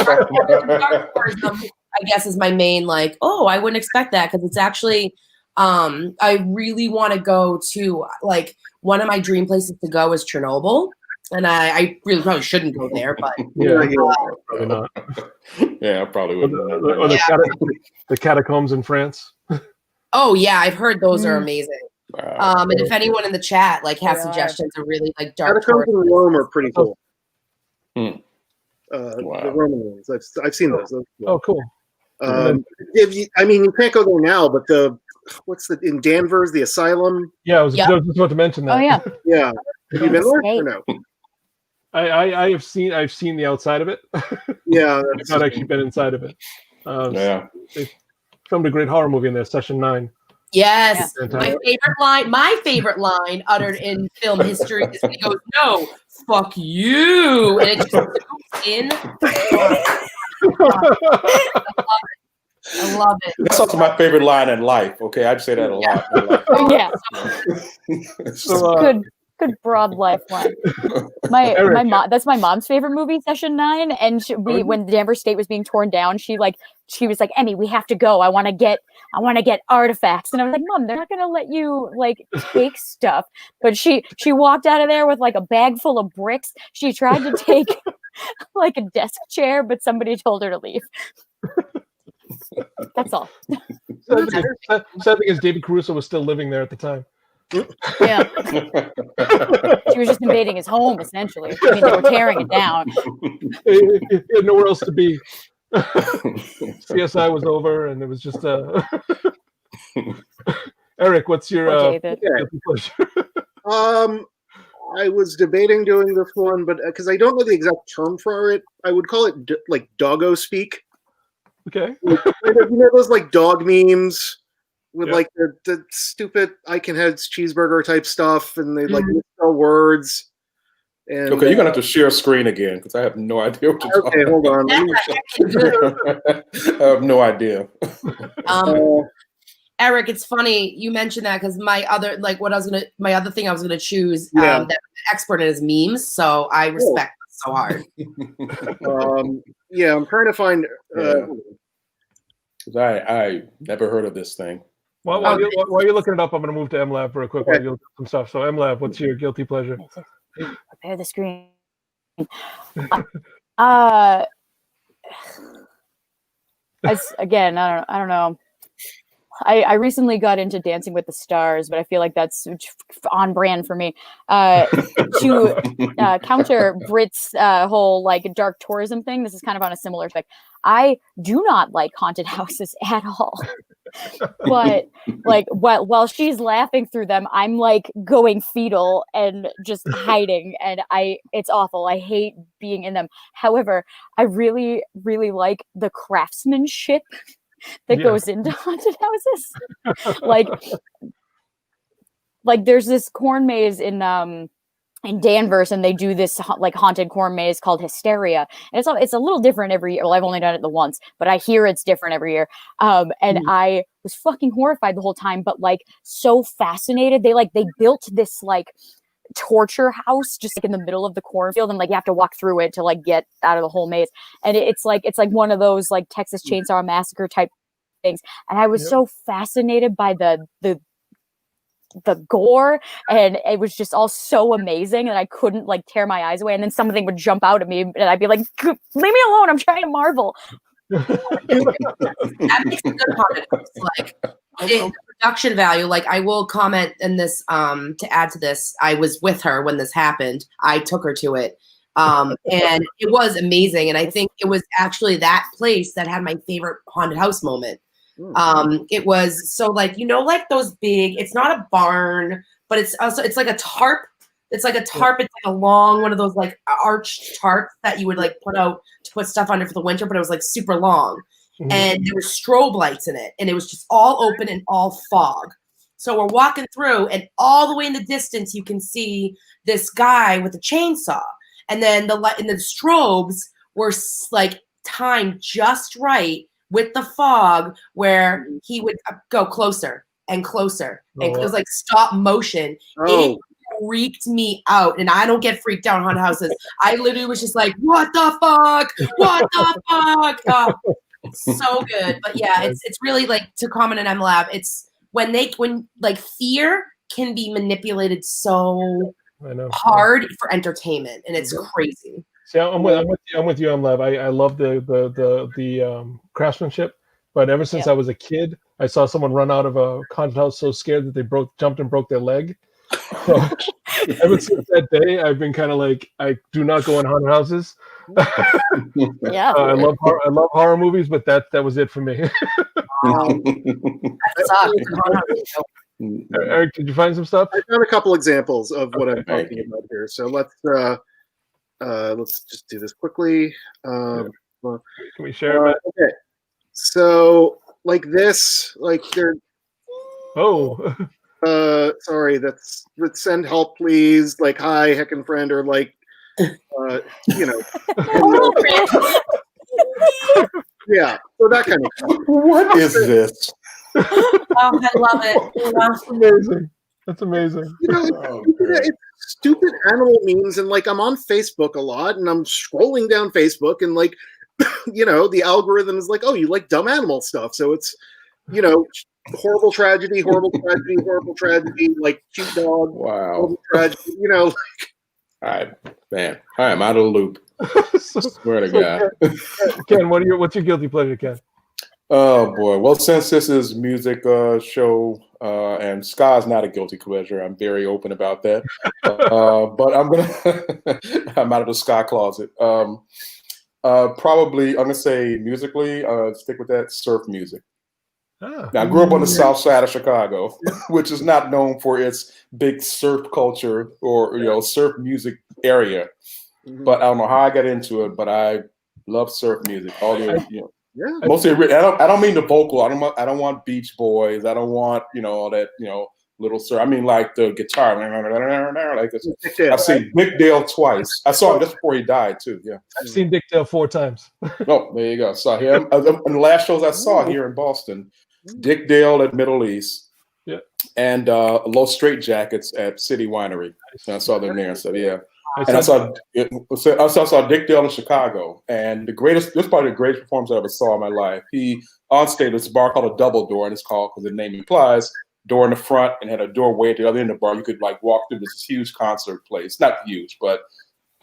dark tourism, I guess is my main like. Oh, I wouldn't expect that because it's actually. I really want to go to like one of my dream places to go is Chernobyl. And I really probably shouldn't go there, but probably not. Yeah, I probably wouldn't. Or the catacombs in France. Oh yeah, I've heard those are amazing. Wow. And if anyone in the chat like has suggestions of really like dark catacombs in Rome are pretty cool. Wow. The Roman ones, I've seen those. Oh, cool. You can't go there now, but the in Danvers, the Asylum. Yeah, I was Yep. just about to mention that. Oh yeah. Yeah. Have you been there State. or no? I've seen the outside of it. Yeah. I've That's, not actually been inside of it. Yeah. They filmed a great horror movie in there, Session 9. Yes. Yeah. My favorite line uttered in film history is when he goes, "No, fuck you," and it just zooms in. I love it. That's also my favorite line in life. Okay, I'd say that a lot. Yeah. So, Good broad lifeline. My Eric. mom. That's my mom's favorite movie, Session 9. And when Danvers State was being torn down, she was like, Emmy, we have to go. I want to get artifacts. And I was like, Mom, they're not gonna let you like take stuff. But she walked out of there with like a bag full of bricks. She tried to take like a desk chair, but somebody told her to leave. That's all. sad thing is David Caruso was still living there at the time. Yeah. She was just invading his home, essentially. I mean, they were tearing it down. He had nowhere else to be. CSI was over, and it was just. Eric, what's your guilty pleasure? I was debating doing this one, but because I don't know the exact term for it, I would call it like doggo speak. Okay. Those like dog memes with Yeah. like the stupid Iconheads cheeseburger type stuff, and they like misspell words. And Okay, you're gonna have to share screen again because I have no idea what you're okay, hold on. I have no idea. Eric, it's funny you mentioned that because my other thing I was gonna choose Yeah. that expert in is memes, so I respect it so hard. Yeah, I'm trying to find. I never heard of this thing. While you're looking it up, I'm going to move to MLab for a quick while you look at some stuff. So MLab, what's your guilty pleasure? Prepare the screen. Again, I don't know. I recently got into Dancing with the Stars, but I feel like that's on brand for me. To counter Brit's whole like dark tourism thing, this is kind of on a similar topic. I do not like haunted houses at all. But like while she's laughing through them, I'm like going fetal and just hiding, and it's awful. I hate being in them. However, I really, really like the craftsmanship that goes into haunted houses. like there's this corn maze in Danvers, and they do this like haunted corn maze called Hysteria, and it's a little different every year. Well, I've only done it the once, but I hear it's different every year. And I was fucking horrified the whole time, but like so fascinated. They built this like torture house just like in the middle of the cornfield, and like you have to walk through it to like get out of the whole maze. And it's like one of those like Texas Chainsaw Massacre type things. And I was so fascinated by the gore, and it was just all so amazing that I couldn't like tear my eyes away. And then something would jump out at me, and I'd be like, "Leave me alone! I'm trying to marvel." That makes a good haunted house. Like the production value. Like I will comment in this to add to this. I was with her when this happened. I took her to it. And it was amazing. And I think it was actually that place that had my favorite haunted house moment. It was so like, like those big, it's not a barn, but it's like a tarp. It's like a tarp. It's like a long, one of those like arched tarps that you would like put out to put stuff under for the winter, but it was like super long. And there were strobe lights in it, and it was just all open and all fog. So we're walking through, and all the way in the distance, you can see this guy with a chainsaw. And then the light and the strobes were like timed just right with the fog, where he would go closer and closer. And it was like stop motion. It freaked me out, and I don't get freaked out in haunted houses. I literally was just like, "What the fuck? What the fuck?" Oh, it's so good. But yeah, it's really like, to comment on MLab. It's when like fear can be manipulated so hard for entertainment, and it's crazy. See, I'm with you, MLab. I love the craftsmanship, but ever since I was a kid, I saw someone run out of a haunted house so scared that they jumped and broke their leg. So ever since that day, I've been kind of like, I do not go in haunted houses. Yeah. I love horror movies, but that was it for me. That sucks. Eric, did you find some stuff? I found a couple examples of what I'm Okay. talking about here. So let's just do this quickly. Can we share it? Okay. So like this, like there. Oh, Sorry, let's send help, please. Like, hi, heckin' friend, or like, you know. Yeah, so that kind of stuff. What is this? Oh, I love it. that's amazing. That's amazing. You know, it's stupid animal memes, and like I'm on Facebook a lot, and I'm scrolling down Facebook, and like, you know, the algorithm is like, oh, you like dumb animal stuff, so it's, you know, horrible tragedy, like cute dog, Wow. horrible tragedy, you know. All right, man. I am out of the loop. Swear to God. Ken, what's your guilty pleasure, Ken? Oh boy. Well, since this is music show and ska is not a guilty pleasure, I'm very open about that. But I'm out of the ska closet. Probably I'm gonna say musically, stick with that surf music. Now, I grew up on the south side of Chicago, which is not known for its big surf culture or surf music area. But I don't know how I got into it, but I love surf music. All the mostly. I don't mean the vocal. I don't want Beach Boys. I don't want all that little surf. I mean like the guitar. Like this. I've seen Dick Dale twice. I saw him just before he died too. Yeah, I've seen Dick Dale 4 times. Oh, there you go. Saw him. In the last shows I saw here in Boston, Dick Dale at Middle East. Yeah. And Los Straight Jackets at City Winery. And I saw them there. So yeah. And I saw Dick Dale in Chicago, and this is probably the greatest performance I ever saw in my life. He on stage, this bar called a double door, and it's called because the name implies door in the front and had a doorway at the other end of the bar. You could like walk through this huge concert place, not huge, but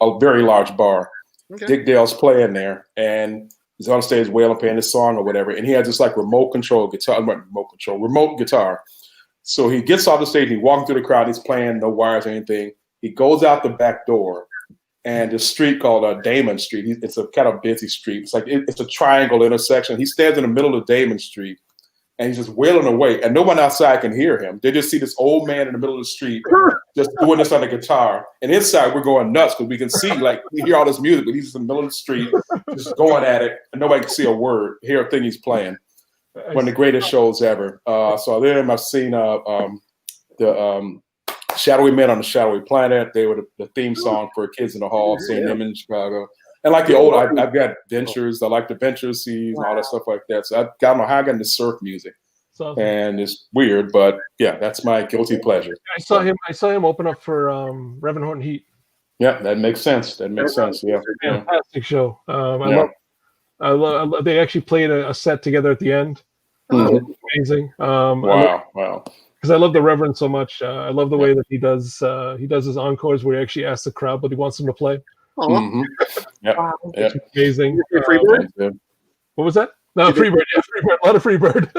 a very large bar. Okay. Dick Dale's playing there, and he's on stage wailing, playing this song or whatever, and he has this like remote guitar. So he gets off the stage, he walks through the crowd, he's playing, no wires or anything. He goes out the back door, and the street called Damon Street. It's a kind of busy street. It's like it's a triangle intersection. He stands in the middle of Damon Street, and he's just wailing away, and no one outside can hear him. They just see this old man in the middle of the street just doing this on the guitar. And inside, we're going nuts because we can see, like, we hear all this music, but he's just in the middle of the street just going at it, and nobody can see a word, hear a thing he's playing. One of the greatest shows ever. So then I've seen the Shadowy Men on the Shadowy Planet. They were the theme song for Kids in the Hall, seeing them in Chicago. And like the old, I've got Ventures. I like the Ventures series and all that stuff like that. So I don't know how I got into surf music. Awesome. And it's weird, but yeah, that's my guilty pleasure. I saw him open up for Reverend Horton Heat. Yeah, that makes sense. Yeah, fantastic show. I love. They actually played a set together at the end. Amazing. Wow. Because I love the Reverend so much. I love the way that he does his encores where he actually asks the crowd what he wants them to play. Mm-hmm. Wow. It's amazing. Freebird? What was that? No, Freebird. Yeah, Freebird. A lot of Freebird.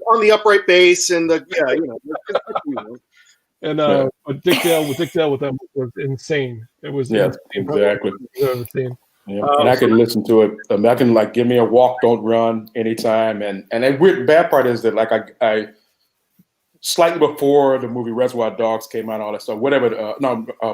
On the upright bass and the And but Dick Dale with them was insane. It was exactly. I've ever seen. Yeah, and I can listen to it. I can like give me a walk, don't run anytime. And the weird bad part is that like I slightly before the movie Reservoir Dogs came out, and all that stuff,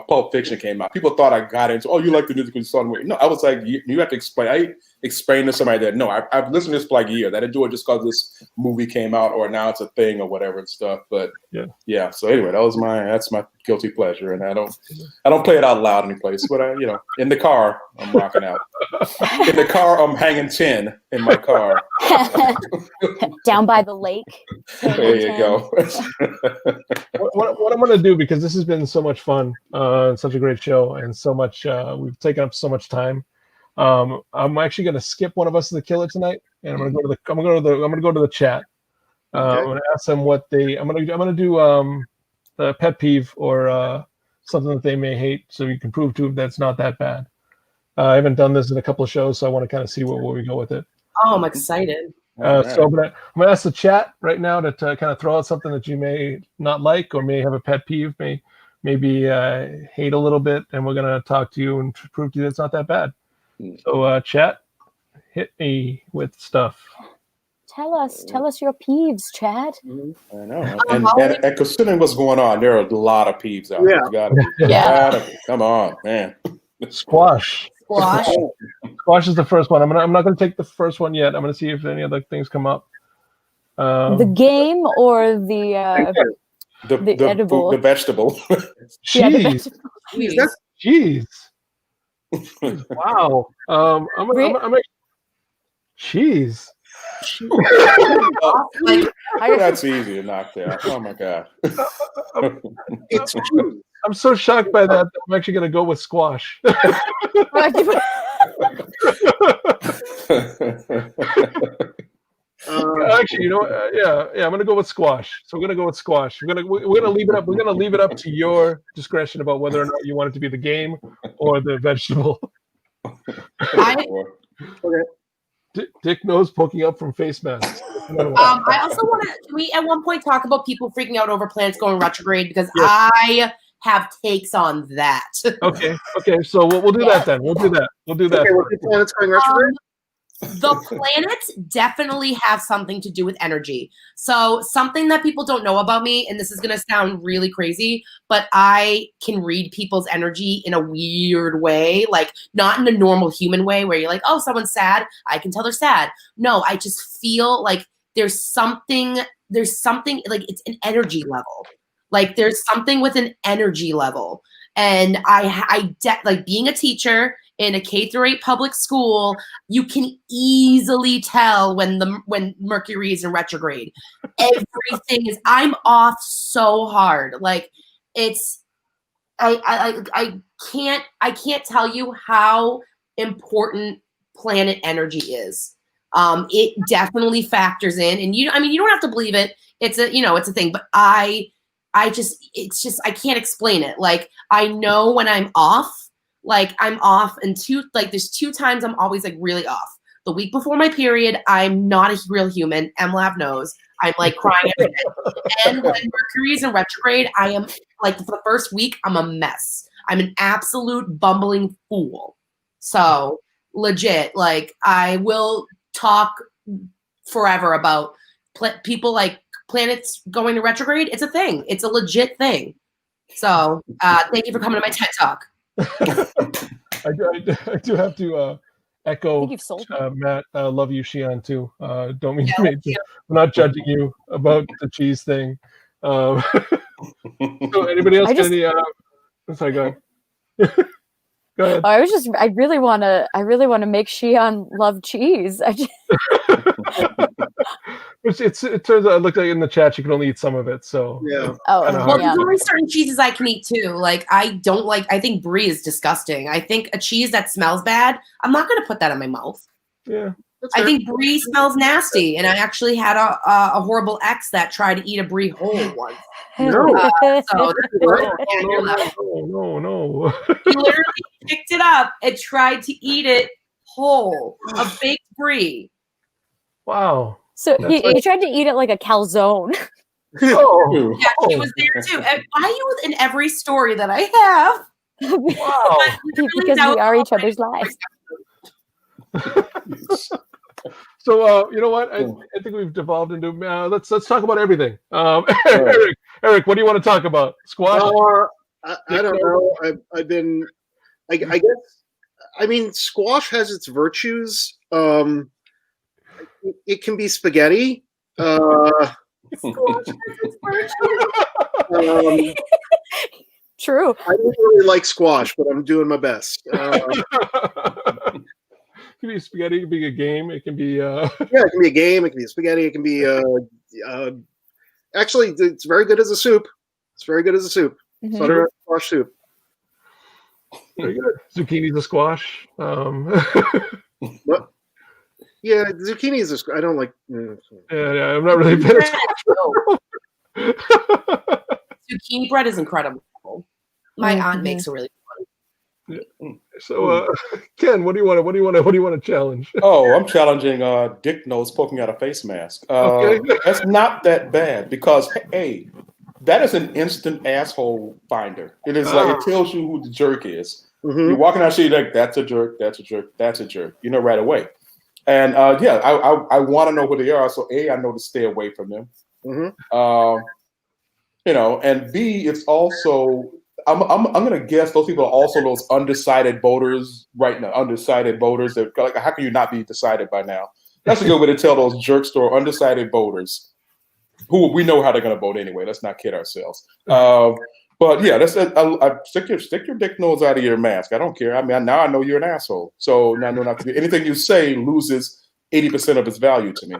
Pulp Fiction came out. People thought I got into, you like the music because you saw the movie. No, I was like, you have to explain. I explained to somebody that no, I've listened to this for like years. I didn't do it just because this movie came out or now it's a thing or whatever and stuff. But yeah. So anyway, that's my guilty pleasure, and I don't play it out loud anyplace. But in the car, I'm rocking out. In the car, I'm hanging 10 in my car. Down by the lake. There you go. What I'm going to do, because this has been so much fun, such a great show, and so much we've taken up so much time. I'm actually going to skip One of Us is the Killer tonight, and I'm going to go to the chat. I'm going to ask them what I'm going to do the pet peeve or something that they may hate, so you can prove to them that it's not that bad. I haven't done this in a couple of shows, so I want to kind of see where we go with it. Oh, I'm excited. So I'm gonna ask the chat right now to kind of throw out something that you may not like or may have a pet peeve, maybe hate a little bit, and we're gonna talk to you and prove to you that it's not that bad. So chat, hit me with stuff. Tell us your peeves, Chad. I know. And considering what's going on, there are a lot of peeves out there. Gotta be. Come on, man. Squash. Squash Is the first one. I'm not going to take the first one yet. I'm going to see if any other things come up. The game or the edible, the vegetable. Cheese. Yeah, Cheese. Wow. I'm cheese. That's easy to knock down. Oh my god. It's true. I'm so shocked by that. I'm actually going to go with squash. Actually, you know, I'm going to go with squash. So we're going to go with squash. We're going to leave it up. We're going to leave it up to your discretion about whether or not you want it to be the game or the vegetable. Dick nose poking up from face masks. I also want to. Can we at one point talk about people freaking out over planets going retrograde? Because I have takes on that. Okay. So we'll do that then. We'll do that. Okay, well, the planets going retrograde. The planets definitely have something to do with energy. So something that people don't know about me, and this is going to sound really crazy, but I can read people's energy in a weird way, like not in a normal human way where you're like, oh, someone's sad. I can tell they're sad. No, I just feel like there's something like it's an energy level. Like there's something with an energy level. And like being a teacher in a K-8 public school, you can easily tell when Mercury is in retrograde. Everything is. I'm off so hard. Like it's. I can't tell you how important planet energy is. It definitely factors in, and you don't have to believe it. It's a thing, but I can't explain it. Like I know when I'm off. Like I'm off, and there's 2 times I'm always like really off. The week before my period, I'm not a real human. Emlab knows. I'm like crying every day. And when Mercury is in retrograde, I am like for the first week, I'm a mess. I'm an absolute bumbling fool. So legit, like I will talk forever about people like planets going to retrograde. It's a thing. It's a legit thing. So thank you for coming to my TED Talk. I do have to echo Matt. Love you, Shion, too. Don't mean to. I'm not judging you about the cheese thing. So anybody else got any? I'm sorry, go ahead. Go ahead. I really want to make Shion love cheese. It turns out, it looked like in the chat you can only eat some of it. So yeah. Well, there's only certain cheeses I can eat too. Like I think brie is disgusting. I think a cheese that smells bad, I'm not going to put that in my mouth. Yeah. I think brie smells nasty, and I actually had a horrible ex that tried to eat a brie whole once. No. So No. He literally picked it up and tried to eat it whole, a baked brie. Wow. So he tried to eat it like a calzone. Oh. Yeah, he was there too. And why are you in every story that I have? Wow. Because we are each other's lives. So you know what? I think we've devolved into let's talk about everything. Eric, what do you want to talk about? Squash? I don't know. I've been. I guess. I mean, squash has its virtues. It can be spaghetti. Squash has its virtues. True. I don't really like squash, but I'm doing my best. It can be spaghetti. It can be a game. It can be. Yeah, it can be a game. It can be a spaghetti. It can be. Actually, it's very good as a soup. It's very good as a soup. Mm-hmm. Butter squash soup. Very good. Zucchini's a squash. What? Yeah, zucchini is a. I don't like. Yeah, I'm not really bad at squash. Zucchini bread is incredible. My aunt makes a really good So, Ken, what do you want to challenge? Oh, I'm challenging dick nose poking out a face mask. Okay. That's not that bad because hey, that is an instant asshole finder. It is like it tells you who the jerk is. You're walking out the street like that's a jerk, that's a jerk, that's a jerk. You know right away. And yeah, I want to know who they are. So A, I know to stay away from them. You know, and B, it's also I'm gonna guess those people are also those undecided voters right now. Undecided voters that like, how can you not be decided by now? That's a good way to tell those jerks or undecided voters who we know how they're gonna vote anyway. Let's not kid ourselves. But yeah, that's stick your dick nose out of your mask. I don't care. I mean, now I know you're an asshole. So now I know not to be anything you say loses 80% of its value to me.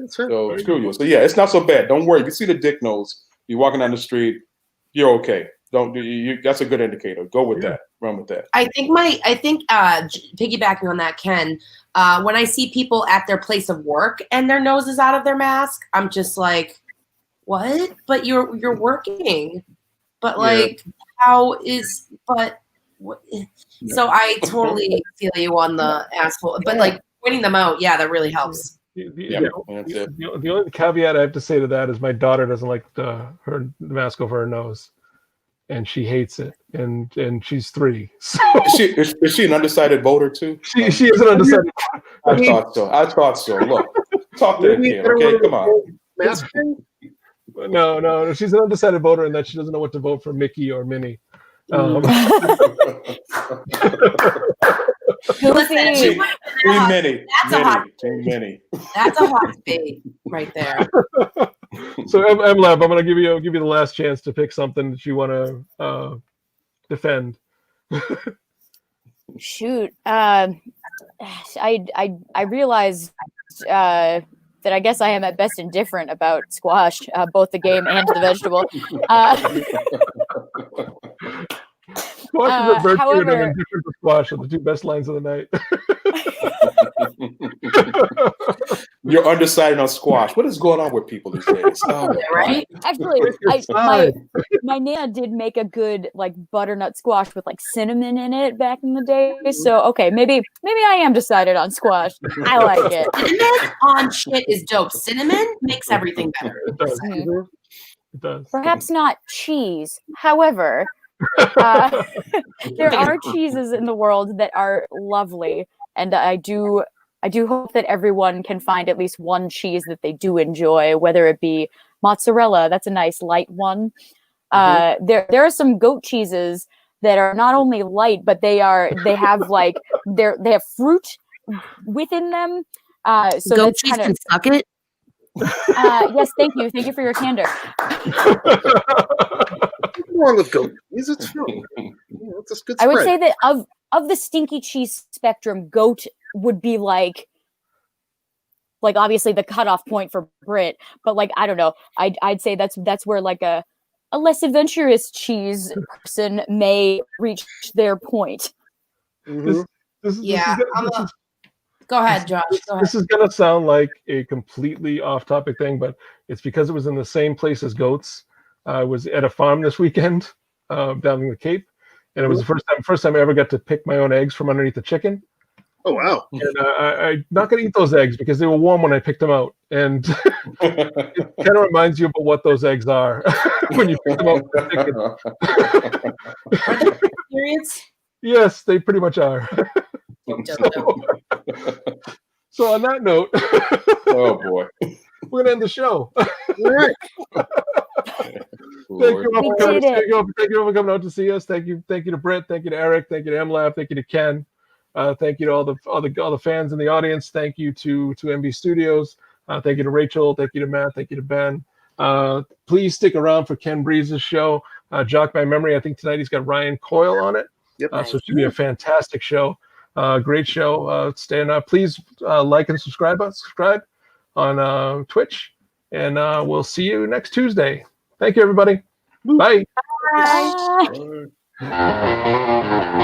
So screw you. So yeah, it's not so bad. Don't worry. If you see the dick nose, you're walking down the street, you're okay. Don't do you? That's a good indicator. Go with that. Run with that. I think piggybacking on that, Ken, when I see people at their place of work and their nose is out of their mask, I'm just like, what? But you're working. But like, how is? But what? So I totally feel you on the asshole. But like pointing them out, yeah, that really helps. The only caveat I have to say to that is my daughter doesn't like the mask over her nose, and she hates it, and she's 3. So is she an undecided voter too? She is an undecided. I thought so. Look, talk to that kid, okay? Come on. No, she's an undecided voter in that she doesn't know what to vote for, Mickey or Minnie. Listen, Many. That's a hot debate right there. So MLab, I'm going to give you the last chance to pick something that you want to defend. Shoot, I realized that I guess I am at best indifferent about squash, both the game and the vegetable. Squash is a virtue, and I'm indifferent to squash are the 2 best lines of the night. You're undecided on squash. What is going on with people these days? Right? Actually, my Nana did make a good like butternut squash with like cinnamon in it back in the day. So okay, maybe I am decided on squash. I like it. Cinnamon on shit is dope. Cinnamon makes everything better. It does. It does. Perhaps not cheese. However, there are cheeses in the world that are lovely, and I do hope that everyone can find at least one cheese that they do enjoy, whether it be mozzarella. That's a nice light one. There are some goat cheeses that are not only light, but they have fruit within them. So goat cheese can suck it. Yes, thank you for your candor. What's wrong with goat cheese? It's fine. It's a good spread. I would say that of the stinky cheese spectrum, goat would be like obviously the cutoff point for Brit, but like I don't know, I'd say that's where like a less adventurous cheese person may reach their point. Go ahead, Josh. Go ahead. This is gonna sound like a completely off-topic thing, but it's because it was in the same place as goats. I was at a farm this weekend down in the Cape, and it was the first time I ever got to pick my own eggs from underneath the chicken. Oh wow! And I'm not going to eat those eggs because they were warm when I picked them out, and it kind of reminds you about what those eggs are when you pick them out from the chicken. Are they periods? Yes, they pretty much are. So on that note, oh boy, we're gonna end the show. Thank you all for coming out to see us. Thank you to Britt. Thank you to Eric. Thank you to MLab. Thank you to Ken. Thank you to all the fans in the audience. Thank you to MB Studios. Thank you to Rachel. Thank you to Matt. Thank you to Ben. Please stick around for Ken Breeze's show. Jog My Memory. I think tonight he's got Ryan Coyle on it. Yep. So it should be a fantastic show. Great show. Please like and subscribe on Twitch, and we'll see you next Tuesday. Thank you, everybody. Bye. Bye.